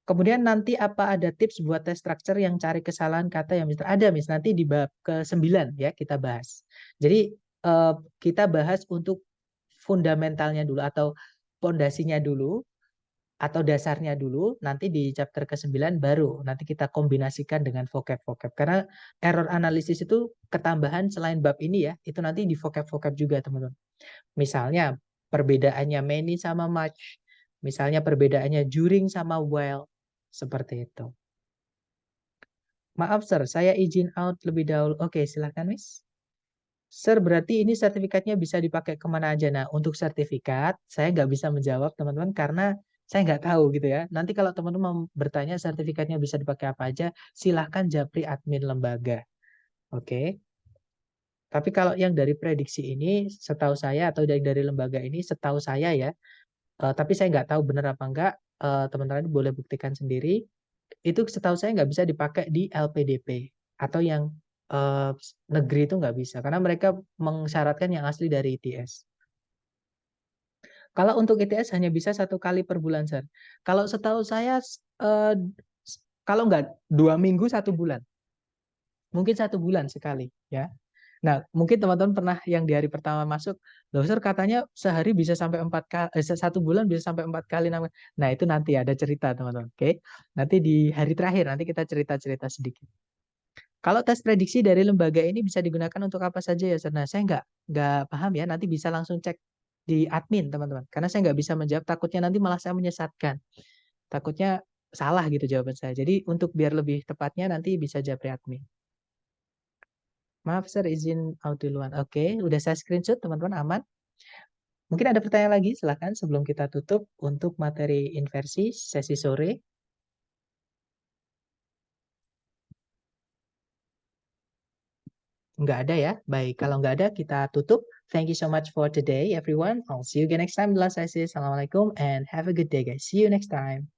Kemudian nanti apa ada tips buat tes structure yang cari kesalahan kata yang Mister? Ada, Miss. Nanti di bab ke-9 ya kita bahas. Jadi kita bahas untuk fundamentalnya dulu atau pondasinya dulu atau dasarnya dulu. Nanti di chapter ke-9 baru nanti kita kombinasikan dengan vocab-vocab. Karena error analisis itu ketambahan selain bab ini ya, itu nanti di vocab-vocab juga, teman-teman. Misalnya perbedaannya many sama much. Misalnya perbedaannya during sama while. Seperti itu. Maaf, Sir. Saya izin out lebih dahulu. Oke, silakan, Miss. Sir, berarti ini sertifikatnya bisa dipakai kemana aja. Nah, untuk sertifikat, saya nggak bisa menjawab, teman-teman, karena saya nggak tahu gitu ya. Nanti kalau teman-teman bertanya sertifikatnya bisa dipakai apa aja, silahkan japri admin lembaga. Oke. Tapi kalau yang dari prediksi ini, setahu saya, atau dari lembaga ini, setahu saya ya, tapi saya nggak tahu benar apa enggak, teman-teman boleh buktikan sendiri. Itu setahu saya nggak bisa dipakai di LPDP atau yang negeri itu nggak bisa karena mereka mensyaratkan yang asli dari ITS. Kalau untuk ITS hanya bisa 1 kali per bulan, Sir. Kalau setahu saya kalau nggak 2 minggu 1 bulan, mungkin 1 bulan sekali ya. Nah, mungkin teman-teman pernah yang di hari pertama masuk, loh Sir katanya sehari bisa sampai 4 kali, 1 bulan bisa sampai 4 kali. Nah, itu nanti ada cerita, teman-teman. Oke. Nanti di hari terakhir, nanti kita cerita-cerita sedikit. Kalau tes prediksi dari lembaga ini bisa digunakan untuk apa saja ya, Sir? Nah, saya nggak paham ya, nanti bisa langsung cek di admin, teman-teman. Karena saya nggak bisa menjawab, takutnya nanti malah saya menyesatkan. Takutnya salah gitu jawaban saya. Jadi untuk biar lebih tepatnya nanti bisa japri admin. Maaf, Sir, izin out duluan. Oke, udah saya screenshot, teman-teman, aman. Mungkin ada pertanyaan lagi, silahkan sebelum kita tutup untuk materi inversi sesi sore. Nggak ada ya? Baik, kalau nggak ada, kita tutup. Thank you so much for today, everyone. I'll see you again next time. Assalamualaikum and have a good day, guys. See you next time.